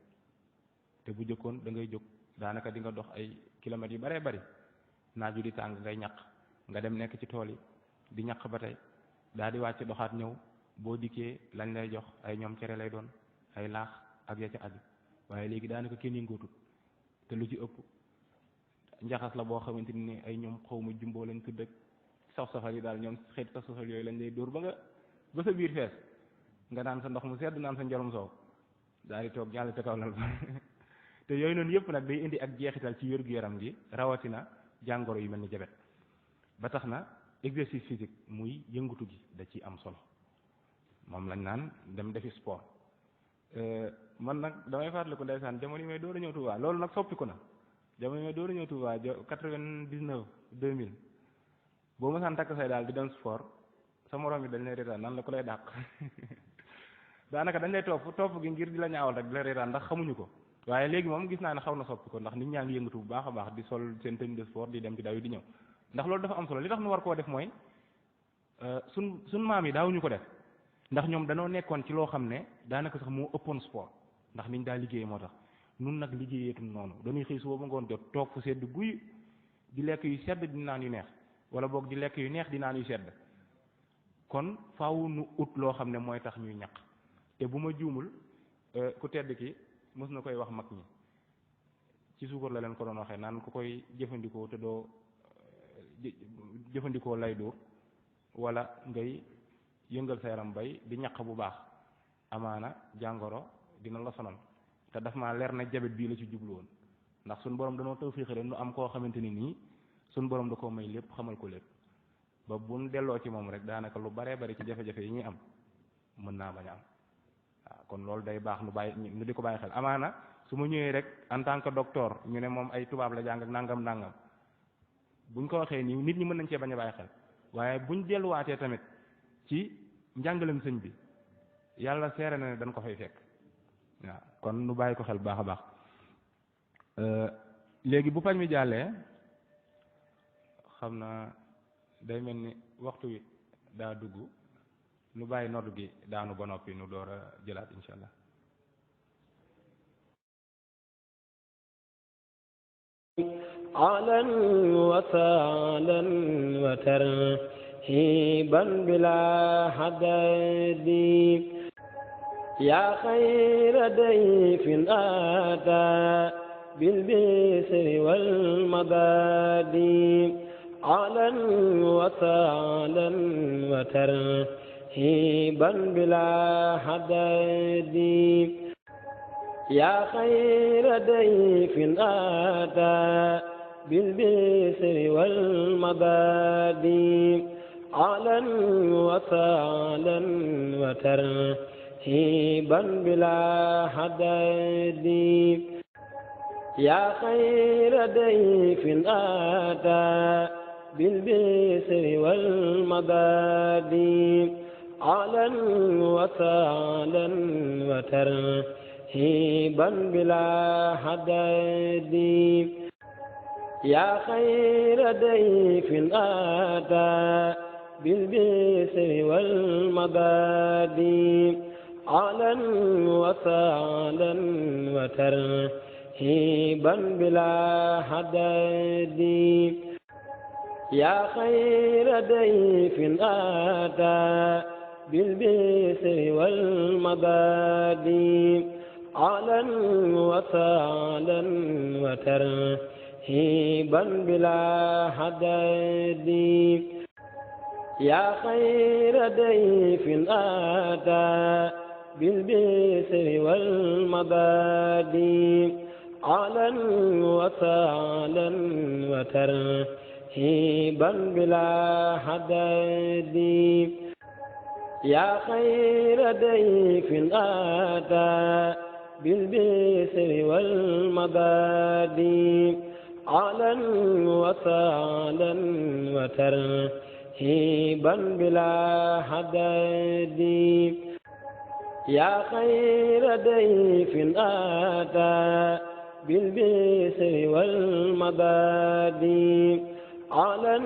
te bu jëkkoon da ngay jóg daanaka di nga dox ay kilomètres yu baree bari naaju di tàng ngay ñaq nga dem nekk ci tool yi di ñaq ba tey daal di wàcc doxaat ñëw boo dikkee lañ lay jox ay ñoom cere lay doon ay laax ak ya ca aju waaye léegi daanaka kenn yëngootut te lu ci ëpp njaxas la boo xamante ni ay ñoom xawma jumboo lañ tudd ak saf-safal yi daal ñoom xeet saf-safal yooyu lañ lay dóor ba sa biir fees nga naan sa ndox mu sedd naan sa njarum soow daal di toog ñaale ca kaw lal ba te yooyu noonu yëpp nag day indi ak jeexital ci wér-gu-yaram gi rawatina jàngoro yu mel ni jabet ba tax na exercice physique muy yëngutu gi da ciy am solo moom lañ naan dem defi sport man nag damay fàttaliku ndeysaan jamono yi may door a ñëw Touba loolu nag soppiku na jamono yi may door a ñëw Touba 99 2000 boo ma saan takk say daal di dem sport sa morom yi dañ lay reetaan nan la ko lay dàq daanaka dañ lay topp gi ngir di la ñaawal rek di la reetaan ndax xamuñu ko waaye léegi moom gis naa ne xaw na soppi ko ndax nit ñaa ngi yëngatu bu baax a baax di sol seen tenue de sport di dem ci daw yi di ñëw ndax loolu dafa am solo li tax nu war koo def mooy sun maam yi daawuñu ko def ndax ñoom danoo nekkoon ci loo xam ne daanaka sax moo ëppoon sport ndax niñ daa liggéey moo tax nun nag liggéeyeetum noonu dañuy xëy suba ba ngoon jot toog fu sedd guy di lekk yu sedd di naan yu neex wala boog di lekk yu neex di naan yu sedd kon faaw nu ut loo xam ne mooy tax ñuy ñaq te bu ma juumul ku tedd ki mës na koy wax mag ñi ci suukar la leen ko doon waxee naan ku koy jëfandikoo te doo jëfandikoo lay dóor wala ngay yëngal sa yaram bay di ñaq bu baax amaana jàngoro dina la sonal te daf maa leer na jabet bii la ci jublu woon ndax suñ borom danoo tawfiixale nu am koo xamante ni nii suñ borom da koo may lépp xamal ko lépp ba buñ delloo ci moom rek daanaka lu baree bari ci jafe-jafe yi ñuy am mën naa bañ a am waaw kon loolu day baax nu nu di ko bàyyi xel amaana su ma ñëwee rek en tant que docteur ñu ne moom ay tubaab la jàng ak nangam buñ ko waxee nii nit ñi mën nañ cee bañ a bàyyi xel waaye buñ delluwaatee tamit ci njàngalem sëñ bi yàlla seere na ne dañ ko fay fekk waaw kon nu bàyyi ko xel baax a baax léegi bu pañ mi jàllee xam na day mel ni waxtu wi daa dugg nu bàyyi nodd gi daanu ba noppi nu door a jëlaat insha allah alan wa sahlan wa tarhiban bila hadadi ya khayra dayfin ata bil bisri wal madadi alan wa sahlan wa tarhiban bila hadadi ya khayra dayfin ata bil bisri wal madadi alan wa sahlan wa tarhiban bila hadadi ya khayra dayfin ata bil bisri wal madadi alan wa sahlan wa tarhiban bila hadadi ya khayra dayfin ata bil bisri wal madadi alan wa sahlan wa tarhiban bila hadadi ya khayra dayfin ata bil bisri wal madadi alan wa sahlan wa tarhiban bila hadadi ya khayra dayfin ata bil bisri wal madadi alan wa sahlan wa tarhiban bila hadadi ya khayra dayfin ata bil bisri wal madadi alan wa sahlan wa tarhiban bila hadadi ya khayra dayfin ata بالبسر والمداد أهلا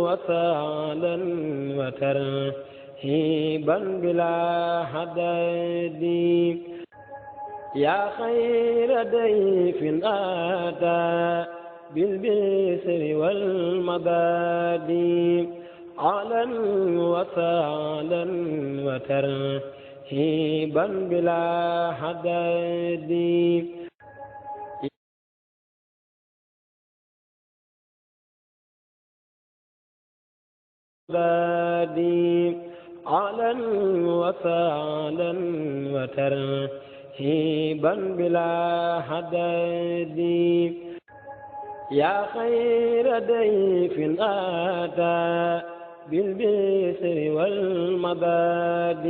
وسهلا وترحيبا بلا حداد يا خير ضيف أتى بالبسر والمداد أهلا وسهلا وترحيبا بلا حداد أهلا وسهلا وترحيبا بلا حداد يا خير ضيف أتى بالبسر والمداد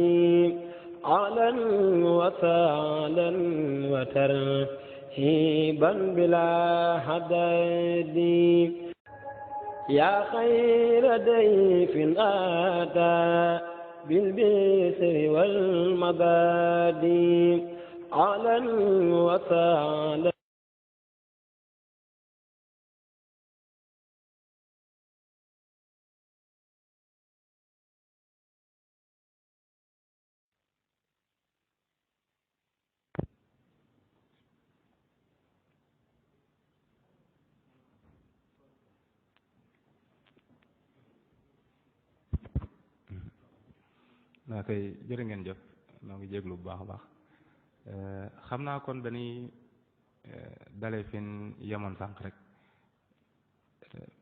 أهلا وسهلا وترحيبا بلا حداد يا خير ضيف أتى بالبسر والمداد أهلا وسهلا naa koy jërë ngeen jëf noo ngi jéglu bu baax a baax xam naa kon dañuy dale fin yemoon sànq rek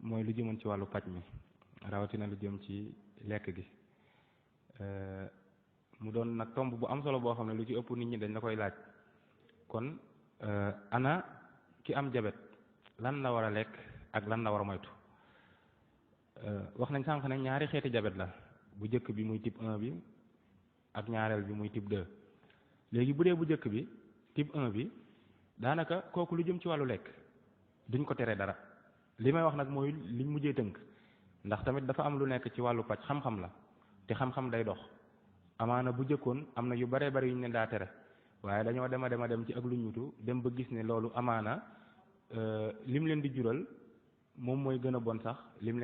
mooy lu jëmoon ci wàllu paj mi rawatina lu jëm ci lekk gi mu doon nag tomb bu am solo boo xam ne lu ci ëpp nit ñi dañ la koy laaj kon ana ki am jabet lan la war a lekk ak lan la war a moytu wax nañ sànq ne ñaari xeeti jabet la bu njëkk bi muy type 1 bi ak ñaareel bi muy type 2 léegi bu dee bu njëkk bi type 1 bi daanaka kooku lu jëm ci wàllu lekk duñ ko tere dara li may wax nag mooy liñ mujjee tënk ndax tamit dafa am lu nekk ci wàllu paj xam-xam la te xam-xam day dox amaana bu njëkkoon am na yu baree bari yu ñu leen daa tere waaye dañoo dem a dem ci ak lu ñutu dem ba gis ne loolu amaana lim leen di jural moom mooy gën a bon sax lim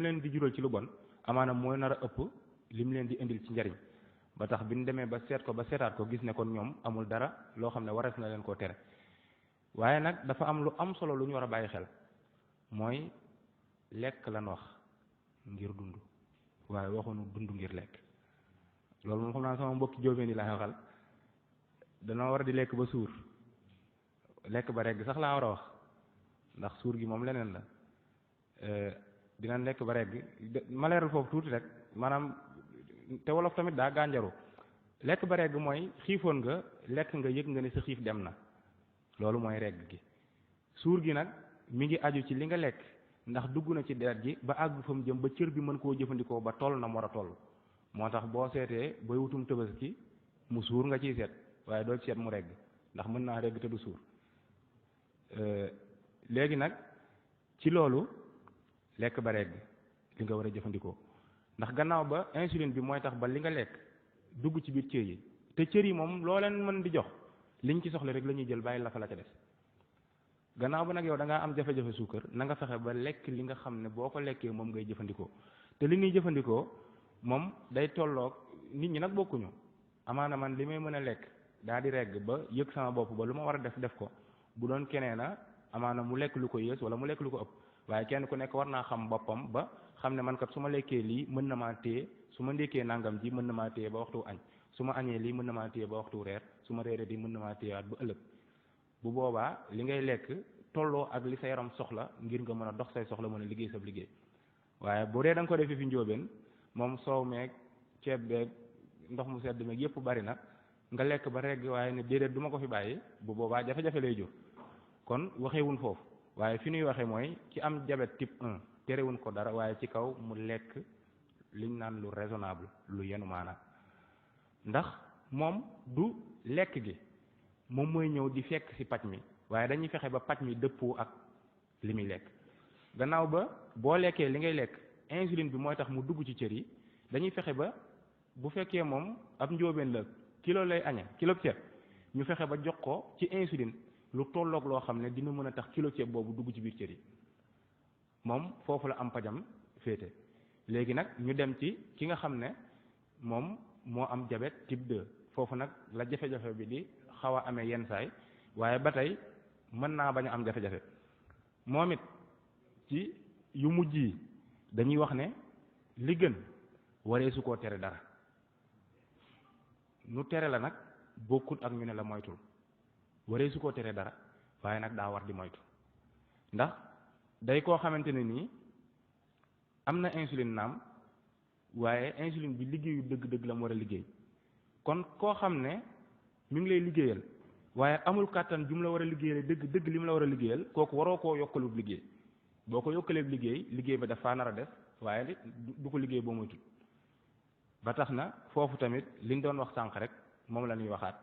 leen di jural ci lu bon amaana mooy nar a ëpp lim leen di indil ci njariñ ba tax bi ñu demee ba seet ko ba seetaat ko gis ne kon ñoom amul dara loo xam ne warees na leen koo tere waaye nag dafa am lu am solo lu ñu war a bàyyi xel mooy lekk lan wax ngir dund waaye waxuñu dund ngir lekk loolu moom xam naa sama mbokki jóobeen yi laa waxal danoo war a di lekk ba suur lekk ba regg sax laa war a wax ndax suur gi moom leneen la dinañ lekk ba regg ma leeral foofu tuuti rek maanaam te wolof tamit daa gànjaru lekk ba regg mooy xiifoon nga lekk nga yëg nga ne sa xiif dem na loolu mooy regg gi suur gi nag mi ngi aju ci li nga lekk ndax dugg na ci deret ji ba àgg fa mu jëm ba cër bi mën koo jëfandikoo ba toll na mu war a toll moo tax boo seetee booy wutum Tabaski mu suur nga ciy seet waaye doo ci seet mu regg ndax mën naa regg te du suur léegi nag ci loolu lekk ba regg li nga war a jëfandikoo ndax gannaaw ba insuline bi mooy tax ba li nga lekk dugg ci biir cër yi te cër yi moom loo leen mën di jox liñ ci soxla rek la ñuy jël bàyyi la fa la ca des gannaaw ba nag yow da ngaa am jafe-jafe suukar na nga fexe ba lekk li nga xam ne boo ko lekkee moom ngay jëfandikoo te li ñuy jëfandikoo moom day tolloog nit ñi nag bokkuñu amaana man li may mën a lekk daa di regg ba yëg sama bopp ba lu ma war a def ko bu doon keneen a amaana mu lekk lu ko yées wala mu lekk lu ko ëpp waaye kenn ku nekk war naa xam boppam ba xam ne man kat su ma lekkee lii mën na maa téye su ma ndékkee nangam ji mën na maa téye ba waxtu añ su ma añee lii mën na maa téye ba waxtu reer su ma reeree di mën na maa téyewaat ba ëllëg bu boobaa li ngay lekk tolloo ak li sa yaram soxla ngir nga mën a dox say soxla mën a liggéey sa liggéey waaye bu dee da nga ko defee fi njóobeen moom soow meeg ceeb beeg ndox mu sedd meeg yëpp bari na nga lekk ba regg waaye ne déedéet du ma ko fi bàyyi bu boobaa jafe-jafe lay jur kon waxeewuñ foofu waaye fi ñuy waxee mooy ci am diabète type 1 terewuñ ko dara waaye ci kaw mu lekk liñ naan lu raisonnable lu yenu maanaam ndax moom du lekk gi moom mooy ñëw di fekk ci paj mi waaye dañuy fexe ba paj mi dëppoo ak li muy lekk gannaaw ba boo lekkee li ngay lekk insuline bi mooy tax mu dugg ci cër yi dañuy fexe ba bu fekkee moom ab njóobeen la kilo lay añe kilo ceeb ñu fexe ba jox ko ci insuline lu tolloog loo xam ne dina mën a tax kilo ceeb boobu dugg ci biir cër yi moom foofu la am pajam féete. léegi nag ñu dem ci ki nga xam ne moom moo am diabète type 2 foofu nag la jafe-jafe bi di xaw a amee yenn saay waaye ba tey mën naa bañ a am jafe-jafe moom it ci yu mujj yi dañuy wax ne li gën waree su koo tere dara nu tere la nag bokkut ak ñu ne la moytul waree su koo tere dara waaye nag daa war di moytu ndax day koo xamante ne nii am na insuline naam waaye insuline bi liggéeyu dëgg-dëgg la mu war a liggéey kon koo xam ne mi ngi lay liggéeyal waaye amul kàttan jum la war a liggéeyal dëgg li mu la war a liggéeyal kooku waroo koo yokkalub liggéey boo ko yokkaleeb liggéey ba dafa nar a def waaye du ko liggéey boo moytul ba tax na foofu tamit liñ doon wax sànq rek moom la ñuy waxaat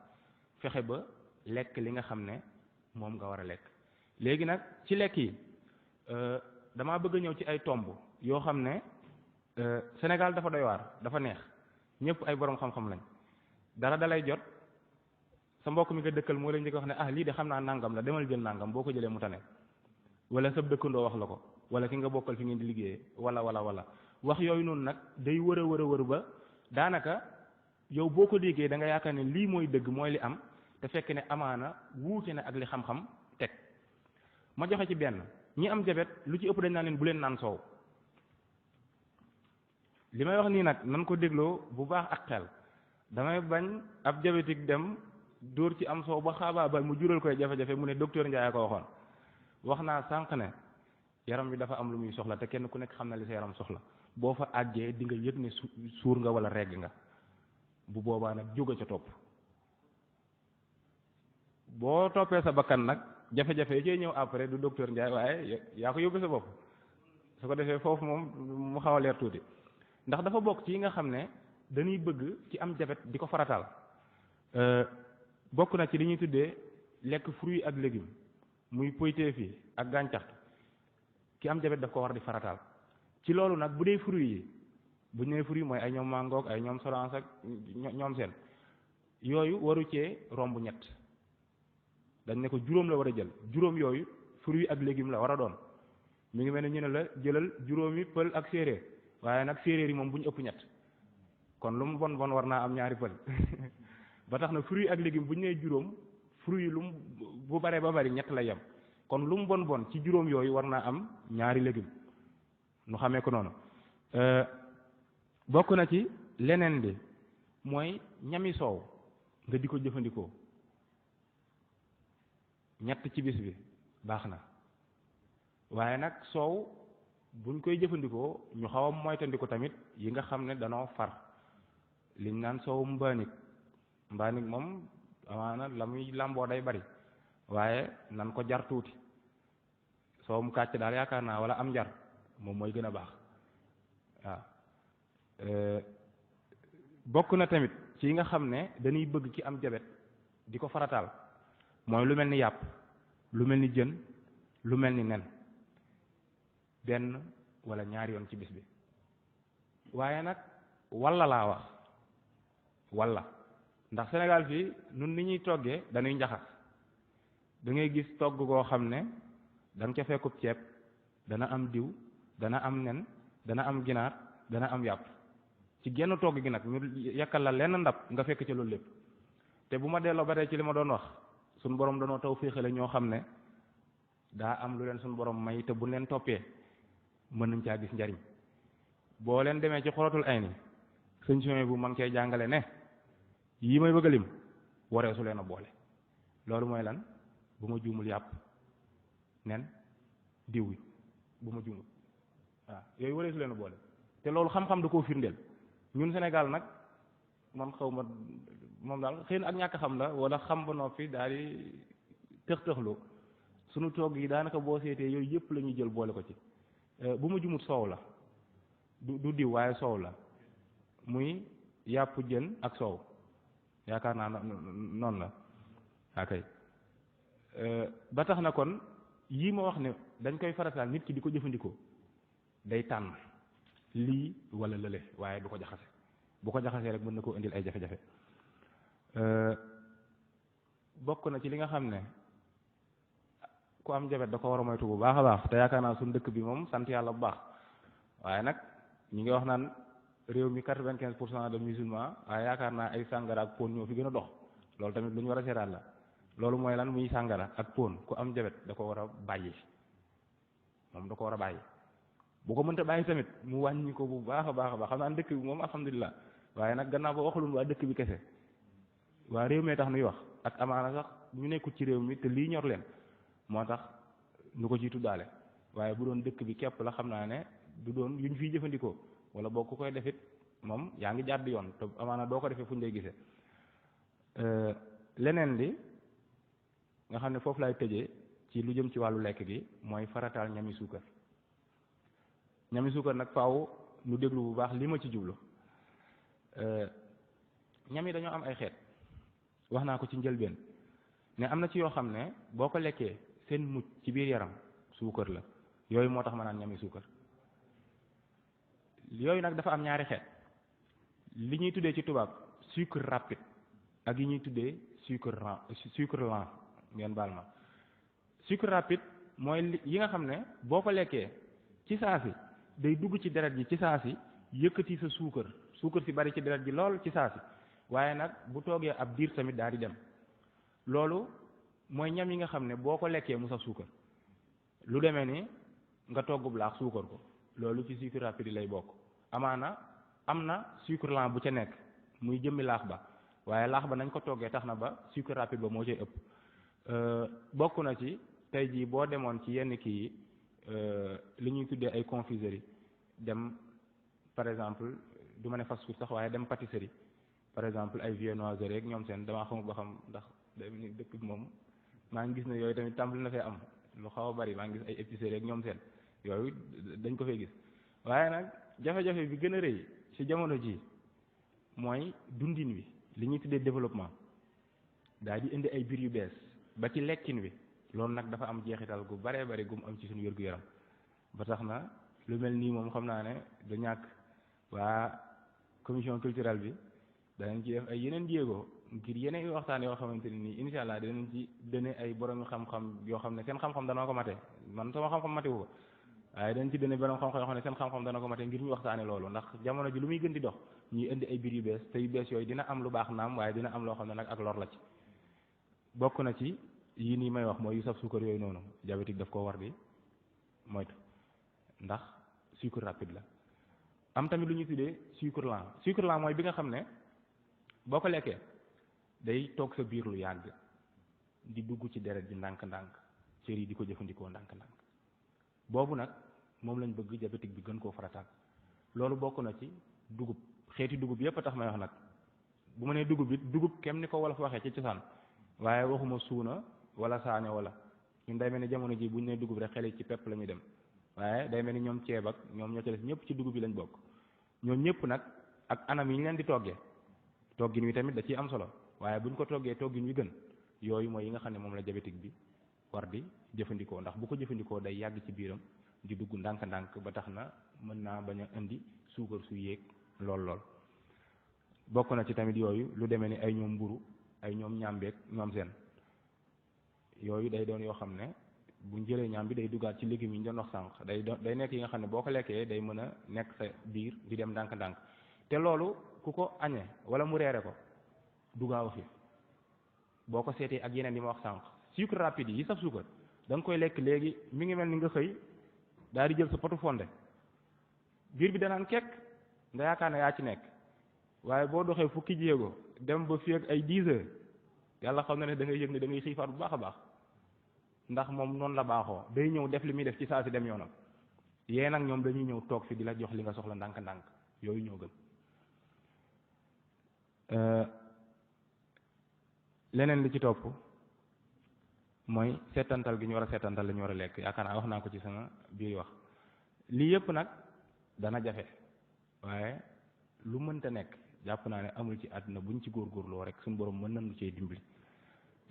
fexe ba lekk li nga xam ne moom nga war a lekk léegi nag ci lekk yi damaa bëgg a ñëw ci ay tomb yoo xam ne Sénégal dafa doy waar dafa neex ñëpp ay borom xam-xam lañ dara dalay jot sa mbokk mi nga dëkkal moo leen njëkk wax ne ah lii de xam naa nangam la demal jël nangam boo ko jëlee mu tane wala sa dëkkandoo wax la ko wala ki nga bokkal fi ngeen di liggéeyee wala wax yooyu noonu nag day wër a wër ba daanaka yow boo ko déggee da nga yaakaar ne lii mooy dëgg mooy li am te fekk ne amaana wuute na ak li xam-xam teg ma joxe ci benn ñi am jabet lu ci ëpp dañ naan leen bu leen naan soow li may wax nii nag nan ko dégloo bu baax ak xel damay bañ ab diabétique dem dóor ci am soow ba xaabaabal mu jural koy jafe-jafe mu ne docteur Ndiaye ko waxoon wax naa sànq ne yaram bi dafa am lu muy soxla te kenn ku nekk xam na li sa yaram soxla boo fa àggee di nga yëg ne suur nga wala regg nga bu boobaa nag jóge ca topp boo toppee sa bakkan nag jafe-jafe yi cee ñëw après du docteur Ndiaye waaye yaa ko yóbbu sa bopp su ko defee foofu moom mu xaw a leer tuuti ndax dafa bokk ci yi nga xam ne dañuy bëgg ci am jabet di ko farataal bokk na ci li ñuy tuddee lekk fruits ak légumes muy poyteef yi ak gàncax ki am jabet daf ko war di farataal ci loolu nag bu dee fruits yi bu ñu nee fruits mooy ay ñoom mangoog ay ñoom sorance ak ñoom seen yooyu waru cee romb ñett dañ ne ko juróom la war a jël juróom yooyu fruits ak légumes la war a doon mi ngi mel ne ñu ne la jëlal juróomi pël ak séeréer waaye nag séeréer yi moom bu ñu ëpp ñett kon lu mu bon bon war naa am ñaari pël ba tax na fruits ak légumes bu ñu nee juróom fruits yi lu mu bu baree ba bari ñett lay yem kon lu mu bon bon ci juróom yooyu war naa am ñaari légumes nu xamee ko noonu bokk na ci leneen bi mooy ñami soow nga di ko jëfandikoo ñett ci bis bi baax na waaye nag soow buñ koy jëfandikoo ñu xaw a moytandiku tamit yi nga xam ne danoo far liñ naan soow mbaanik moom amaana la muy làmboo day bari waaye nan ko jar tuuti soowum kàcc daal yaakaar naa wala am njar moom mooy gën a baax waaw bokk na tamit ci yi nga xam ne dañuy bëgg ki am jabet di ko farataal mooy lu mel ni yàpp lu mel ni jën lu mel ni nen benn wala ñaari yoon ci bis bi waaye nag walla laa wax walla ndax Sénégal fii nun ni ñuy toggee dañuy njaxas da ngay gis togg koo xam ne da nga ca fekkub ceeb dana am diw dana am nen dana am ginaar dana am yàpp ci genn togg gi nag ñu yakkal la lenn ndab nga fekk ci loolu lépp te bu ma delloo ba tey ci li ma doon wax suñu borom danoo taw féexale ñoo xam ne daa am lu leen suñu borom may te bu leen toppee mën nañ caa gis njariñ boo leen demee ci xorotul ay ni sëñ Souhaïbou bu ma ngi cay jàngale ne yii may bëgg a lim waree su leen a boole loolu mooy lan bu ma juumul yàpp nen diw wi bu ma juumul waaw yooyu waree su leen a boole te loolu xam-xam da koo firndeel ñun Sénégal nag man xaw ma moom daal xëy na ak ñàkk xam la wala xam ba noppi daal di tëx-tëxlu sunu togg yi daanaka boo seetee yooyu yëpp la ñuy jël boole ko ci bu ma jumut soow la du diw waaye soow la muy yàpp jën ak soow yaakaar naa noonu la akay ba tax na kon yii ma wax ne dañ koy farataal nit ki di ko jëfandikoo day tànn lii wala lële waaye du ko jaxase bu ko jaxasee rek mën na koo indil ay jafe-jafe bokk na ci li nga xam ne ku am jabet da ko war a moytu bu baax a baax te yaakaar naa suñu dëkk bi moom sant yàlla bu baax waaye nag ñi ngi wax naan réew mi 95% de musulmans waaye yaakaar naa ay sàngara ak pon ñoo fi gën a dox loolu tamit lu ñu war a seetaat la loolu mooy lan muy sàngara ak pon ku am jabet da ko war a bàyyi moom da ko war a bàyyi bu ko mënta bàyyi tamit mu wàññi ko bu baax a baax a baax xam naa dëkk bi moom alhamdulilah waaye nag gannaaw ba waxalun waa dëkk bi kese waa réew mee tax nuy wax ak amaana sax ñu nekkul ci réew mi te lii ñor leen moo tax ñu ko ciy tuddaale waaye bu doon dëkk bi képp la xam naa ne du doon yuñ fiy jëfandikoo wala boo ku koy defit moom yaa ngi jàdd yoon te amaana doo ko defee fu ñu lay gisee leneen li nga xam ne foofu lay tëjee ci lu jëm ci wàllu lekk gi mooy farataal ñami suukar ñami suukar nag faaw nu déglu bu baax li ma ci jublu ñam yi dañoo am ay xeet wax naa ko ci njëlbeen ne am na ci yoo xam ne boo ko lekkee seen mucc ci biir yaram suukar la yooyu moo tax ma naan ñami suukar yooyu nag dafa am ñaari xeet li ñuy tuddee ci tubaab sucre rapide ak yi ñuy tuddee sucre lent ngeen baal ma sucre rapide mooy yi nga xam ne boo ko lekkee ci saa si day dugg ci deret ji ci saa si yëkkati sa suukar si bari ci deret ji lool ci saa si waaye nag bu toogee ab diir tamit daal di dem loolu mooy ñam yi nga xam ne boo ko lekkee mu saf suukar lu demee ni nga toggub laax suukar ko loolu ci sucre rapide yi lay bokk amaana am na sucre lent bu ca nekk muy jëmmi laax ba waaye laax ba nañ ko toggee tax na ba sucre rapide ba moo cay ëpp bokk na ci tey jii boo demoon ci yenn kii yi li ñuy tuddee ay confiserie dem par exemple du ma ne fast food sax waaye dem pâtisserie par exemple ay viennoiserie rek ñoom seen damaa xamul ba xam ndax day ni dëkk bi moom maa ngi gis ne yooyu tamit tàmbali na fee am lu xaw a bari maa ngi gis ay épicerie rek ñoom seen yooyu dañ ko fee gis waaye nag jafe-jafe bi gën a rëy ci jamono ji mooy dundin wi li ñuy tuddee développement daal di indi ay biir yu bees ba ci lekkin wi loolu nag dafa am jeexital gu baree bari gum am ci suñu wér-gu-yaram ba tax na lu mel nii moom xam naa ne du ñàkk waa commission culturelle bi danañ ci def ay yeneen jéego ngir yeneen waxtaan yoo xamante ne nii incha allah danañ ci dëne ay borom xam-xam yoo xam ne seen xam-xam dana ko mate man sama xam-xam mate wu ko waaye dañ ci dëne borom xam-xam yoo xam ne seen xam-xam dana ko mate ngir ñu waxtaane loolu ndax jamono ji lu muy gën di dox ñuy indi ay biir yu bees te yu bees yooyu dina am lu baax naam waaye dina am loo xam ne nag ak lor la ci bokk na ci yii nii may wax mooy yu saf suukar yooyu noonu diabétique daf koo war di moytu ndax sucre rapide la am tamit lu ñuy tuddee sucre lent mooy bi nga xam ne boo ko lekkee day toog sa biir lu yàgg di dugg ci deret ji ndànk-ndànk cër yi di ko jëfandikoo ndànk-ndànk boobu nag moom lañ bëgg diabétique bi gën koo farataal loolu bokk na ci dugub xeeti dugub yépp a tax may wax nag bu ma nee dugub it dugub kem ni ko wolof waxee ci cosaan waaye waxuma suuna wala saaño wala ñun day mel ni jamono ji bu ñu nee dugub rek xel ci pepp la ñuy dem waaye day mel ni ñoom ceeb ak ñoom ñoo ci des ñëpp ci dugub yi lañ bokk ñoom ñëpp nag ak anam yi ñu leen di toggee toggin wi tamit da ciy am solo waaye bu ñu ko toggee toggin wi gën yooyu mooy yi nga xam ne moom la diabétique bi war di jëfandikoo ndax bu ko jëfandikoo day yàgg ci biiram di dugg ndànk-ndànk ba tax na mën naa bañ a indi suukar su yéeg lool bokk na ci tamit yooyu lu demee ni ay ñoom mburu ay ñoom ñàmbeek ñoom seen yooyu day doon yoo xam ne buñ jëlee ñaam bi day duggaat ci légumes yi ñu doon wax sànq day nekk yi nga xam ne boo ko lekkee day mën a nekk sa biir di dem ndànk-ndànk te loolu ku ko añee wala mu reere ko du gaaw a xiif boo ko seetee ak yeneen yi ma wax sànq sucre rapide yi saf suukar da nga koy lekk léegi mi ngi mel ni nga xëy daal di jël sa potu fonde biir bi danaan kekk nga yaakaar ne yaa ci nekk waaye boo doxee fukki jéego dem ba fii ak ay 10 heures yàlla xam na ne da ngay yëg ne da ngay xiifaat bu baax a baax ndax moom noonu la baaxoo day ñëw def li muy def ci saa si dem yoonam yee nag ñoom dañuy ñëw toog fi di la jox li nga soxla ndànk-ndànk yooyu ñoo gën leneen li ci topp mooy seetantal gi ñu war a seetantal la ñu war a lekk yaakaar naa wax naa ko ci sama biir wax lii yëpp nag dana jafe waaye lu mënta nekk jàpp naa ne amul ci àdduna buñ ci góorgóorloo rek suñu borom mën nañu cee dimbali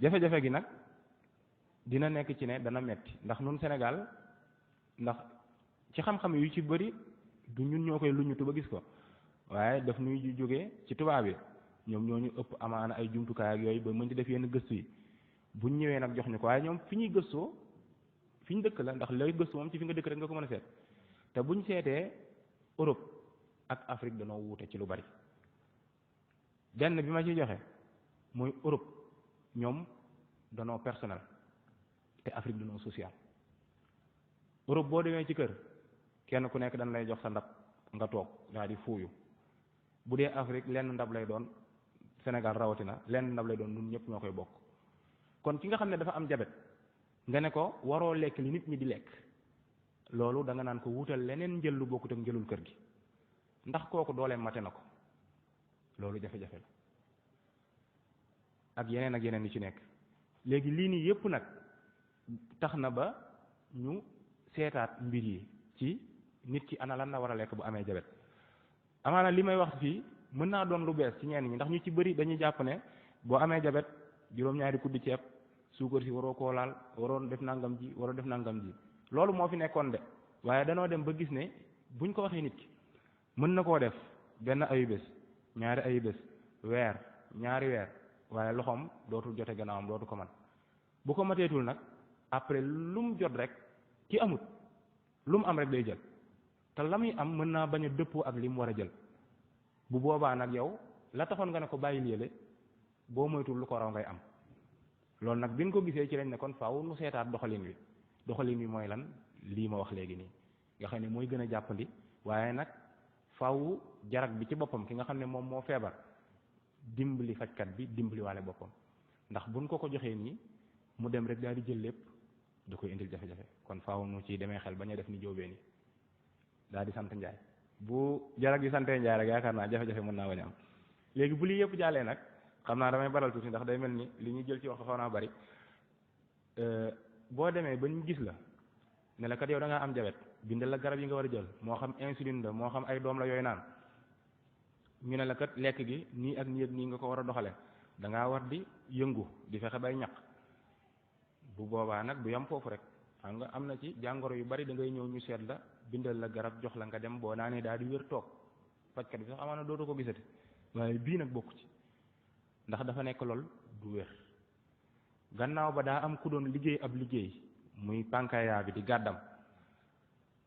jafe-jafe gi nag dina nekk ci ne dana metti ndax nun Sénégal ndax ci xam-xam yu ci bëri du ñun ñoo koy luñutu ba gis ko waaye daf nuy jógee ci tubaab yi ñoom ñoo ñu ëpp amaana ay jumtukaay ak yooyu ba mën ci def yenn gëstu yi buñ ñëwee nag jox ñu ko waaye ñoom fi ñuy gëstoo fi ñu dëkk la ndax lay gëstu moom ci fi nga dëkk rek nga ko mën a seet te buñ seetee Europe ak Afrique danoo wuute ci lu bari benn bi ma ciy joxe mooy Europe ñoom danoo personnel te Afrique danoo social. Europe boo demee ci kër kenn ku nekk dañ lay jox sa ndab nga toog daal di fuuyu bu dee Afrique lenn ndab lay doon Sénégal rawatina lenn ndab lay doon ñun ñëpp ñoo koy bokk kon ki nga xam ne dafa am jabet nga ne ko waroo lekk li nit ñi di lekk loolu da nga naan ko wutal leneen njël lu bokkut ak njëlul kër gi ndax kooku dooleem mate na ko loolu jafe-jafe la ak yeneen yi ci nekk léegi lii nii yépp nag tax na ba ñu seetaat mbir yi ci nit ki ana lan la war a lekk bu amee jabet amaana li may wax fii mën naa doon lu bees ci ñenn ñi ndax ñu ci bëri dañuy jàpp ne boo amee jabet juróom-ñaari kuddi ceeb suukar si waroo koo laal waroon def nangam ji waroo def nangam ji loolu moo fi nekkoon de waaye danoo dem ba gis ne buñ ko waxee nit ki mën na koo def benn ayu bés ñaari ayu bés weer ñaari weer waaye loxoom dootul jote gannaawam dootu ko man bu ko mateetul nag après lu mu jot rek ki amut lu mu am rek day jël te la muy am mën naa bañ a dëppoo ak li mu war a jël bu boobaa nag yow la taxoon nga ne ko bàyyil yële boo moytul lu ko raw ngay am loolu nag bi ñu ko gisee ci lañ ne kon faaw nu seetaat doxalin wi mooy lan lii ma wax léegi nii nga xam ne mooy gën a jàppandi waaye nag faaw jarag bi ci boppam ki nga xam ne moom moo feebar dimbali fajkat bi dimbali waale boppam ndax buñ ko joxee nii mu dem rek daal di jël lépp da koy indil jafe-jafe kon faaw nu ci demee xel bañ a def ni jóobee ni daal di sant njaay bu jarag yi santee njaay rek yaakaar naa jafe-jafe mën naa bañ a am léegi bu lii yëpp jàllee nag xam naa damay baral tuuti ndax day mel ni li ñuy jël ci waxtu xaw naa bari boo demee ba ñu gis la ne la kat yow da ngaa am jabet bindal la garab yi nga war a jël moo xam insuline la moo xam ay doom la yooyu naan ñu ne la kat lekk gi nii ak nii ak nii nga ko war a doxale da ngaa war di yëngu di fexe bay ñaq bu boobaa nag du yam foofu rek xam nga am na ci jàngoro yu bari da ngay ñëw ñu seet la bindal la garab jox la nga dem boo naanee daal di wér toog fajkat bi sax amaana dootu ko gisati waaye bii nag bokku ci ndax dafa nekk lool du wér gannaaw ba daa am ku doon liggéey ab liggéey muy pankaya bi di gàddam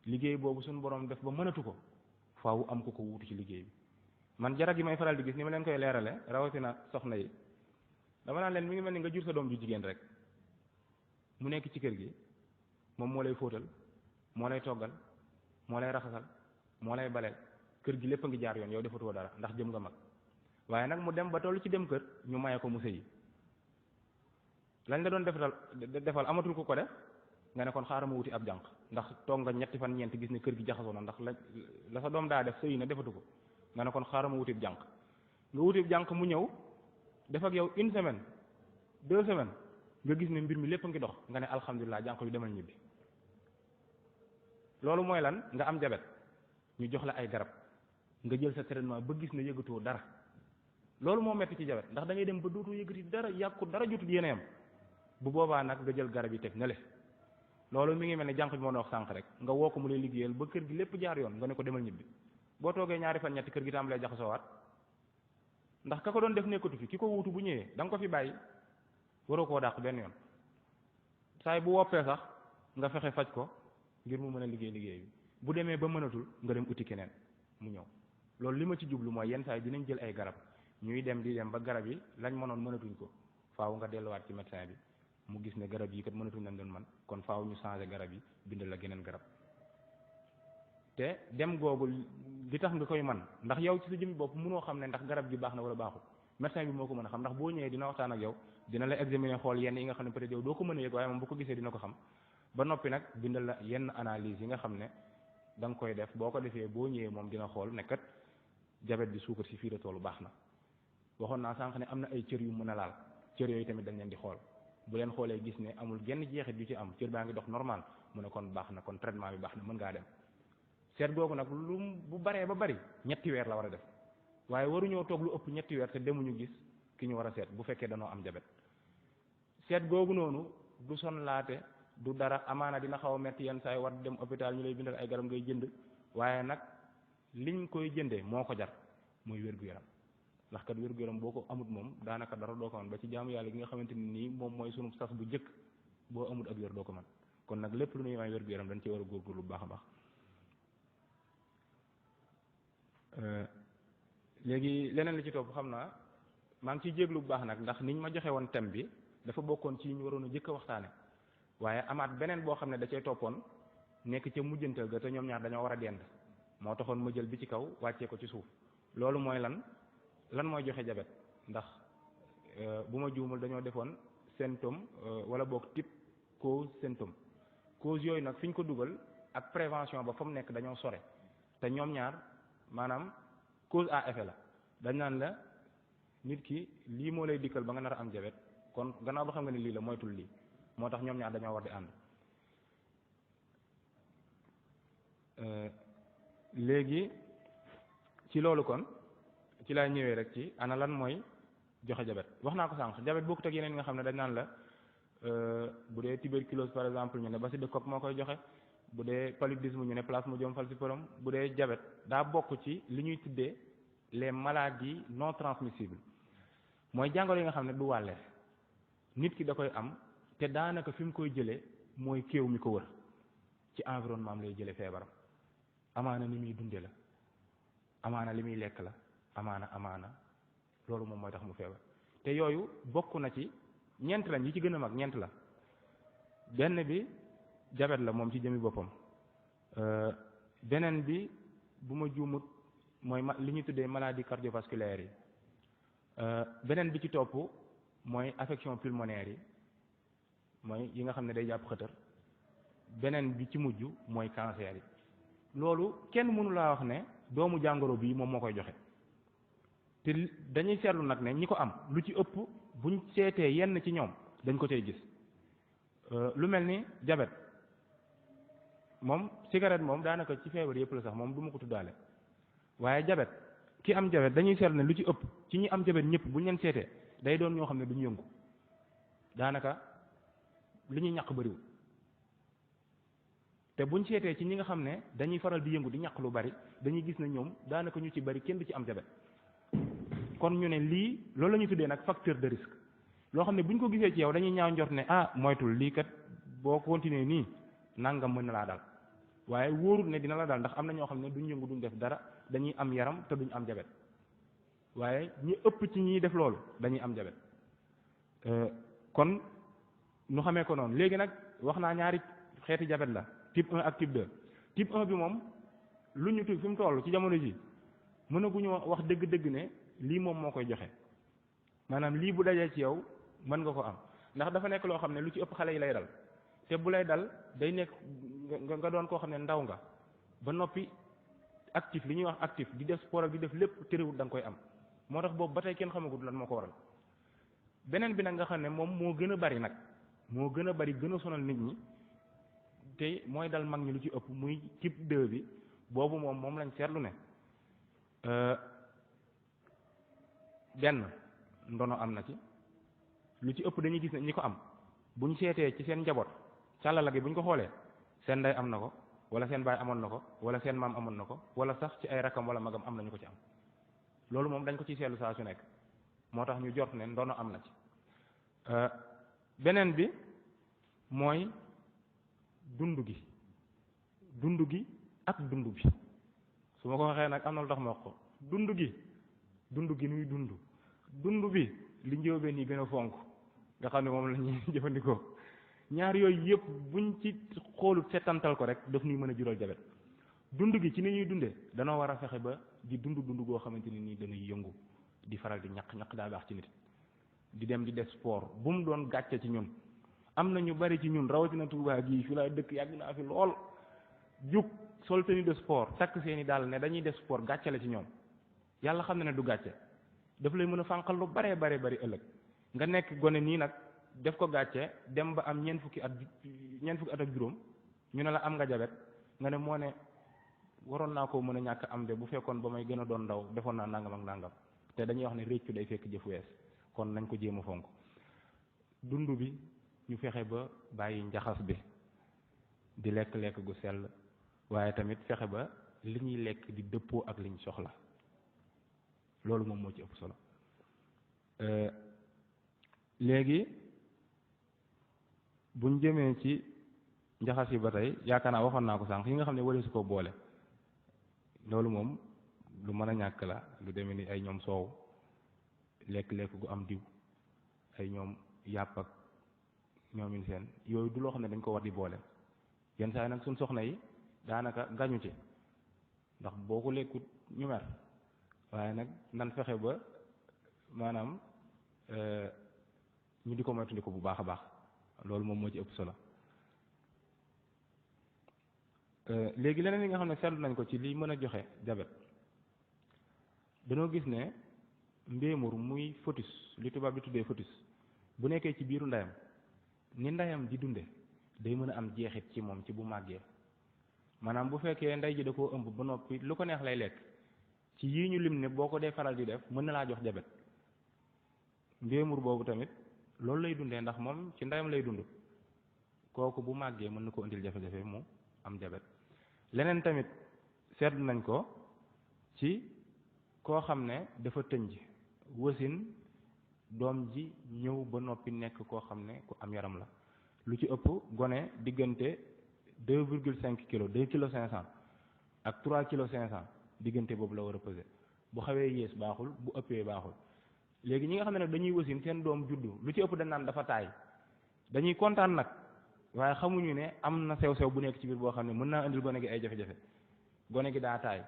liggéey boobu suñu borom def ba mënatu ko faaw am ku ko wuutu ci liggéey bi man jarag yi may faral di gis ni ma leen koy leerale rawatina soxna yi dama naan leen mi ngi mel ni nga jur sa doom ju jigéen rek mu nekk ci kër gi moom moo lay fóotal moo lay toggal moo lay raxasal moo lay baleel kër gi lépp a ngi jaar yoon yow defatoo dara ndax jëm nga mag waaye nag mu dem ba toll ci dem kër ñu maye ko mu sëyi lañ la doon defal amatul ko def nga ne kon xaaral ma wuti ab jànq ndax toog nga ñetti fan ñeent gis ne kër gi jaxasoo na ndax la sa doom daa def sëyi na defatu ko nga ne kon xaaral ma wuti ab jànq nga wuti ab jànq mu ñëw def ak yow 1 semaine 2 semaines nga gis ne mbir mi lépp a ngi dox nga ne alhamdulilah jànq yu demal ñibbi loolu mooy lan nga am jabet ñu jox la ay garab nga jël sa traitement ba gis ne yëgatoo dara loolu moo metti ci jabet ndax da ngay dem ba dootoo yëgati dara yàqu dara jotut yéeneyam bu boobaa nag nga jël garab yi teg na le loolu mi ngi mel ne jànq bi moo wax sànq rek nga woo ko mu lay liggéeyal ba kër gi lépp jaar yoon nga ne ko demal ñibbi boo toogee ñaari fan ñetti kër gi tàmbalee jaxasoowaat ndax ka ko doon def nekkatu fi ki ko wuutu bu ñëwee da nga ko fi bàyyi waroo koo dàq benn yoon saay bu woppee sax nga fexe faj ko ngir mu mën a liggéey bi bu demee ba mënatul nga dem uti keneen mu ñëw loolu li ma ci jublu mooy yenn saa yi dinañ jël ay garab ñuy dem di dem ba garab yi lañ mënoon mënatuñ ko faaw nga delluwaat ci médecin bi mu gis ne garab yi kat mënatuñ lañ doon man kon faaw ñu changer garab yi bindal la geneen garab te dem googu li tax nga koy man ndax yow ci sa jëmmi bopp mënoo xam ne ndax garab gi baax na wala baaxul médecin bi moo ko mën a xam ndax boo ñëwee dina waxtaan ak yow dina la examiner xool yenn yi nga xam ne peut-être yow doo ko mën a yëg waaye moom bu ko gisee dina ko xam ba noppi nag bindal la yenn analyse yi nga xam ne da nga koy def boo ko defee boo ñëwee moom dina xool ne kat diabète bi suukar si fii la tollu baax na waxoon naa sànq ne am na ay cër yu mën a laal cër yooyu tamit dañ leen di xool bu leen xoolee gis ne amul genn jeexit yu ci am cër baa ngi dox normal mu ne kon baax na kon traitement bi baax na mën ngaa dem seet googu nag lu bu baree ba bari 3 weer la war a def waaye waruñoo toog lu ëpp 3 weer te demuñu gis ki ñu war a seet bu fekkee danoo am diabète seet googu noonu du sonlaate du dara amaana dina xaw a metti yenn saa yi war dem hôpital ñu lay bindal ay garab ngay jënd waaye nag liñ koy jëndee moo ko jar mooy wér-gu-yaram ndax kat wér-gu-yaram boo ko amut moom daanaka dara doo ko mën ba ci jaamu yàlla gi nga xamante ni nii moom mooy sunu sas bu njëkk boo amut ak wér doo ko mën kon nag lépp lu ñuy may wér-gu-yaram dañ ci war a góorgóorlu bu baax a baax. léegi leneen li ci topp xam naa maa ngi ciy jéglu bu baax nag ndax niñ ma joxe woon thème bi dafa bokkoon ci ñu waroon a jëkk a waxtaane waaye amaat beneen boo xam ne da cay toppoon nekk ca mujjantal ga te ñoom ñaar dañoo war a dend moo taxoon ma jël bi ci kaw wàccee ko ci suuf loolu mooy lan mooy joxe jabet ndax bu ma juumul dañoo defoon symptôme wala boog type cause symptôme cause yooyu nag fi ñu ko dugal ak prévention ba fa mu nekk dañoo sore te ñoom ñaar maanaam cause à effet la dañ naan la nit ki lii moo lay dikkal ba nga nar a am jabet kon gannaaw ba xam nga ne lii la moytul lii moo tax ñoom ñaar dañoo war di ànd. léegi ci loolu kon ci laay ñëwee rek ci ana lan mooy joxe jabet wax naa ko sànq jabet bokkut ak yeneen nga xam ne dañ naan la bu dee tuberculose par exemple ñu ne bacille de Koch moo koy joxe bu dee paludisme ñu ne plasmodium falciparum bu dee jabet daa bokk ci li ñuy tuddee les maladies non transmissibles mooy jàngoro yi nga xam ne du wàlle nit ki da koy am te daanaka fi mu koy jëlee mooy kéew mi ko wër ci environnement am lay jëlee feebaram amaana ni muy dunde la amaana li muy lekk la amaana loolu moom mooy tax mu feebar te yooyu bokk na ci ñeent lañ yi ci gën a mag ñeent la benn bi jabet la moom ci jëmi boppam beneen bi bu ma juumut mooy li ñuy tuddee maladie cardiovasculaire yi beneen bi ci topp mooy affection pulmonaire yi mooy yi nga xam ne day jàpp xëtër beneen bi ci mujj mooy cancer yi loolu kenn mënu laa wax ne doomu jàngoro bii moom moo koy joxe te dañuy seetlu nag ne ñi ko am lu ci ëpp buñ seetee yenn ci ñoom dañ ko tey gis lu mel ni jabet moom cigarette moom daanaka ci feebar yëpp la sax moom du ma ko tuddaale waaye jabet ki am jabet dañuy seetlu ne lu ci ëpp ci ñi am jabet ñëpp buñ leen seetee day doon ñoo xam ne duñu yëngu daanaka li ñuy ñàq bariwul te buñ seetee ci ñi nga xam ne dañuy faral di yëngu di ñàq lu bari dañuy gis ne ñoom daanaka ñu ci bari kenn du ci am jabet kon ñu ne lii loolu la ñuy tuddee nag facteur de risque loo xam ne buñ ko gisee ci yow dañuy ñaaw njort ne moytul lii kat boo continuer nii nangam mën na laa dal waaye wóorul ne dina la dal ndax am na ñoo xam ne duñ yëngu duñ def dara dañuy am yaram te duñ am jabet waaye ñi ëpp ci ñiy def loolu dañuy am jabet kon nu xamee ko noonu léegi nag wax naa ñaari xeeti jabet la type 1 ak type 2 type 1 bi moom lu ñu fi mu toll ci jamono ji mënaguñu wax dëgg-dëgg ne lii moom moo koy joxe maanaam lii bu dajee ci yow mën nga ko am ndax dafa nekk loo xam ne lu ci ëpp xale yi lay dal te bu lay dal day nekk nga doon koo xam ne ndaw nga ba noppi actif li ñuy wax actif di def sport ak di def lépp terewul da nga koy am moo tax boobu ba tey kenn xamagul lan moo ko waral beneen bi nag nga xam ne moom moo gën a bari nag moo gën a bari gën a sonal nit ñi te mooy dal mag ñi lu ci ëpp muy type 2 bi boobu moom lañ seetlu ne benn ndono am na ci lu ci ëpp dañuy gis ne ñi ko am bu ñu seetee ci seen njaboot càllala gi bu ñu ko xoolee seen ndey am na ko wala seen baay amoon na ko wala seen maam amoon na ko wala sax ci ay rakam wala magam am na ñu ko ci am loolu moom dañ ko ciy seetlu saa su nekk moo tax ñu jort ne ndono am na ci beneen bi mooy dund gi ak dund bi su ma ko waxee nag am na lu tax ma wax ko dund gi nuy dund bi li njóobeen yi gën a fonk nga xam ne moom la ñuy jëfandikoo ñaar yooyu yëpp buñ ci xoolut settantal ko rek daf ñuy mën a jural jabet dund gi ci ni ñuy dundee danoo war a fexe ba di dund goo xamante ni nii dañuy yëngu di faral di ñaq daa baax ci nit di dem di def sport bu mu doon gàcce ci ñun am na ñu bari ci ñun rawatina Tuubaa gii fi laa dëkk yàgg naa fi lool jug sol tenue de sport takk seeni daal ne dañuy def sport gàcce la ci ñoom yàlla xam na ne du gàcce daf lay mën a fànqal lu bari ëllëg nga nekk gone nii nag def ko gàcce dem ba am ñeent fukki at ak juróom ñu ne la am nga jabet nga ne moo ne waroon naa koo mën a ñàkk am de bu fekkoon ba may gën a doon ndaw defoon naa nangam ak nangam te dañuy wax ne réccu day fekk jëf wees kon nañ ko jéem a fonk dund bi ñu fexe ba bàyyi njaxas bi di lekk gu sell waaye tamit fexe ba li ñuy lekk di dëppoo ak liñ soxla loolu moom moo ci ëpp solo léegi buñ jëmee ci njaxas yi ba tey yaakaar naa waxoon naa ko sànq yi nga xam ne wari su ko boole loolu moom lu mën a ñàkk la lu demee ni ay ñoom soow lekk-lekk gu am diw ay ñoom yàpp ak ñoomin seen yooyu du loo xam ne dañ ko war di boole yenn saa yi nag suñ soxna yi daanaka gañu ci ndax boo ko lekkut ñu mer waaye nag nan fexe ba maanaam ñu di ko moytandiku bu baax a baax loolu moom moo ci ëpp solo léegi leneen li nga xam ne seetlu nañ ko ci liy mën a joxe jabet dañoo gis ne mbéemur muy fœtus li tubaab bi tuddee fœtus bu nekkee ci biiru ndeyam ni ndeyam di dunde day mën a am jeexit ci moom ci bu màggee maanaam bu fekkee ndey ji da koo ëmb ba noppi lu ko neex lay lekk ci yii ñu lim ne boo ko dee faral di def mën na laa jox jabet mbéemur boobu tamit loolu lay dundee ndax moom ci ndeyam lay dund kooku bu màggee mën na ko indil jafe-jafe mu am jabet leneen tamit seetlu nañ ko ci koo xam ne dafa tënj wasin doom ji ñëw ba noppi nekk koo xam ne ku am yaram la lu ci ëpp gone diggante 2,5 kilos 2 kilos 500 ak 3 kilos 500 diggante boobu la war a peser bu xawee yées baaxul bu ëppee baaxul léegi ñi nga xam ne nag dañuy wasin seen doom juddu lu ci ëpp dañ naan dafa taay dañuy kontaan nag waaye xamuñu ne am na sew-sew bu nekk ci biir boo xam ne mën naa indil gone gi ay jafe-jafe gone gi daa taay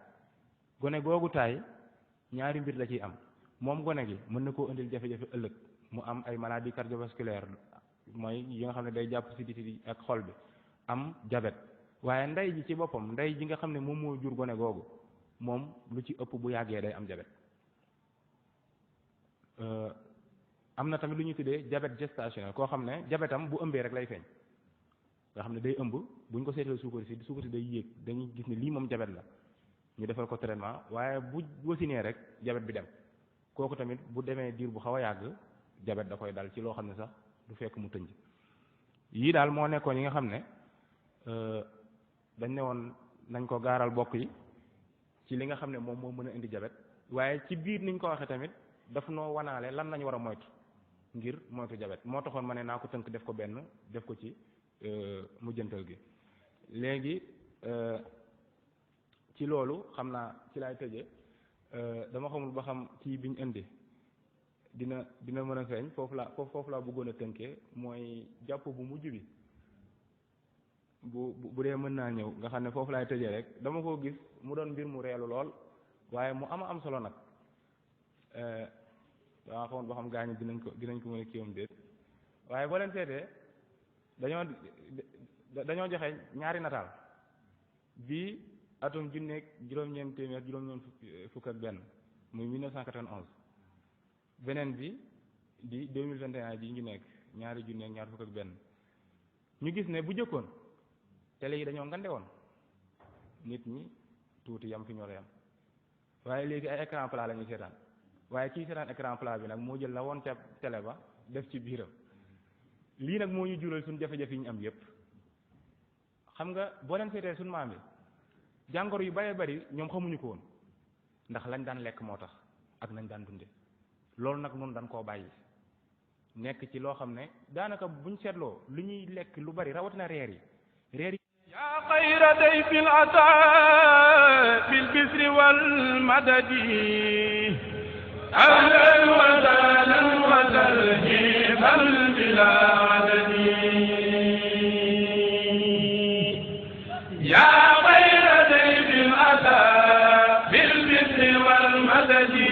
gone googu taay ñaari mbir la ciy am moom gone gi mën na koo indil jafe-jafe ëllëg mu am ay maladie cardiovasculaire mooy yi nga xam ne day jàpp siditi yi ak xol bi am jabet waaye ndey ji ci boppam ndey ji nga xam ne moom moo jur gone googu moom lu ci ëpp bu yàggee day am jabet am na tamit lu ñuy tuddee jabet gestationnel koo xam ne jabetam bu ëmbee rek lay feeñ nga xam ne day ëmb bu ñu ko seetlee suukar si day yéeg dañuy gis ne lii moom jabet la ñu defal ko traitement waaye bu wasinee rek jabet bi dem kooku tamit bu demee diir bu xaw a yàgg jabet da koy dal ci loo xam ne sax du fekk mu tënj yii daal moo nekkoon yi nga xam ne dañ ne woon nañ ko gaaral bokk yi ci li nga xam ne moom moo mën a indi jabet waaye ci biir niñ ko waxee tamit daf noo wanaale lan lañ war a moytu ngir moytu jabet moo taxoon ma ne naa ko tënk def ko benn def ko ci mujjantal gi léegi ci loolu xam naa ci laay tëje dama xamul ba xam kii biñ indi dina mën a feeñ foofu laa bëggoon a tënkee mooy jàpp bu mujj bi bu dee mën naa ñëw nga xam ne foofu laay tëjee rek dama koo gis mu doon mbir mu reelu lool waaye mu am solo nag dama xamul ba xam gaañu dinañ ko mën a kiiwam déet waaye boo leen seetee dañoo joxe ñaari nataal bii atum junneeg juróom-ñeent téeméer juróom-ñeent fukk ak benn muy 1991 beneen bi di 2021 ji ñu nekk ñaari junneeg ñaar fukk ak benn ñu gis ne bu jëkkoon télé yi dañoo ngande woon nit ñi tuuti yam fi ñor yam waaye léegi ay écran plat la ñuy seetaan waaye kii seetaan écran plat bi nag moo jël la woon ca télé ba def ci biiram lii nag moo ñu jural suñu jafe-jafe yi ñu am yépp xam nga boo leen seetee suñu maam yi jàngoro yu bëree bëri ñoom xamuñu ko woon ndax lañ daan lekk moo tax ak nañ daan dunde loolu nag noonu dañ koo bàyyi nekk ci loo xam ne daanaka buñ seetloo lu ñuy lekk lu bari rawatina reer yi yaa xayra dayfin ataa bil bisri wal madadi ahlan wa sahlan wa tarhiban bilaa adadi yaa xayra dayfin ataa bil bisri wal madadi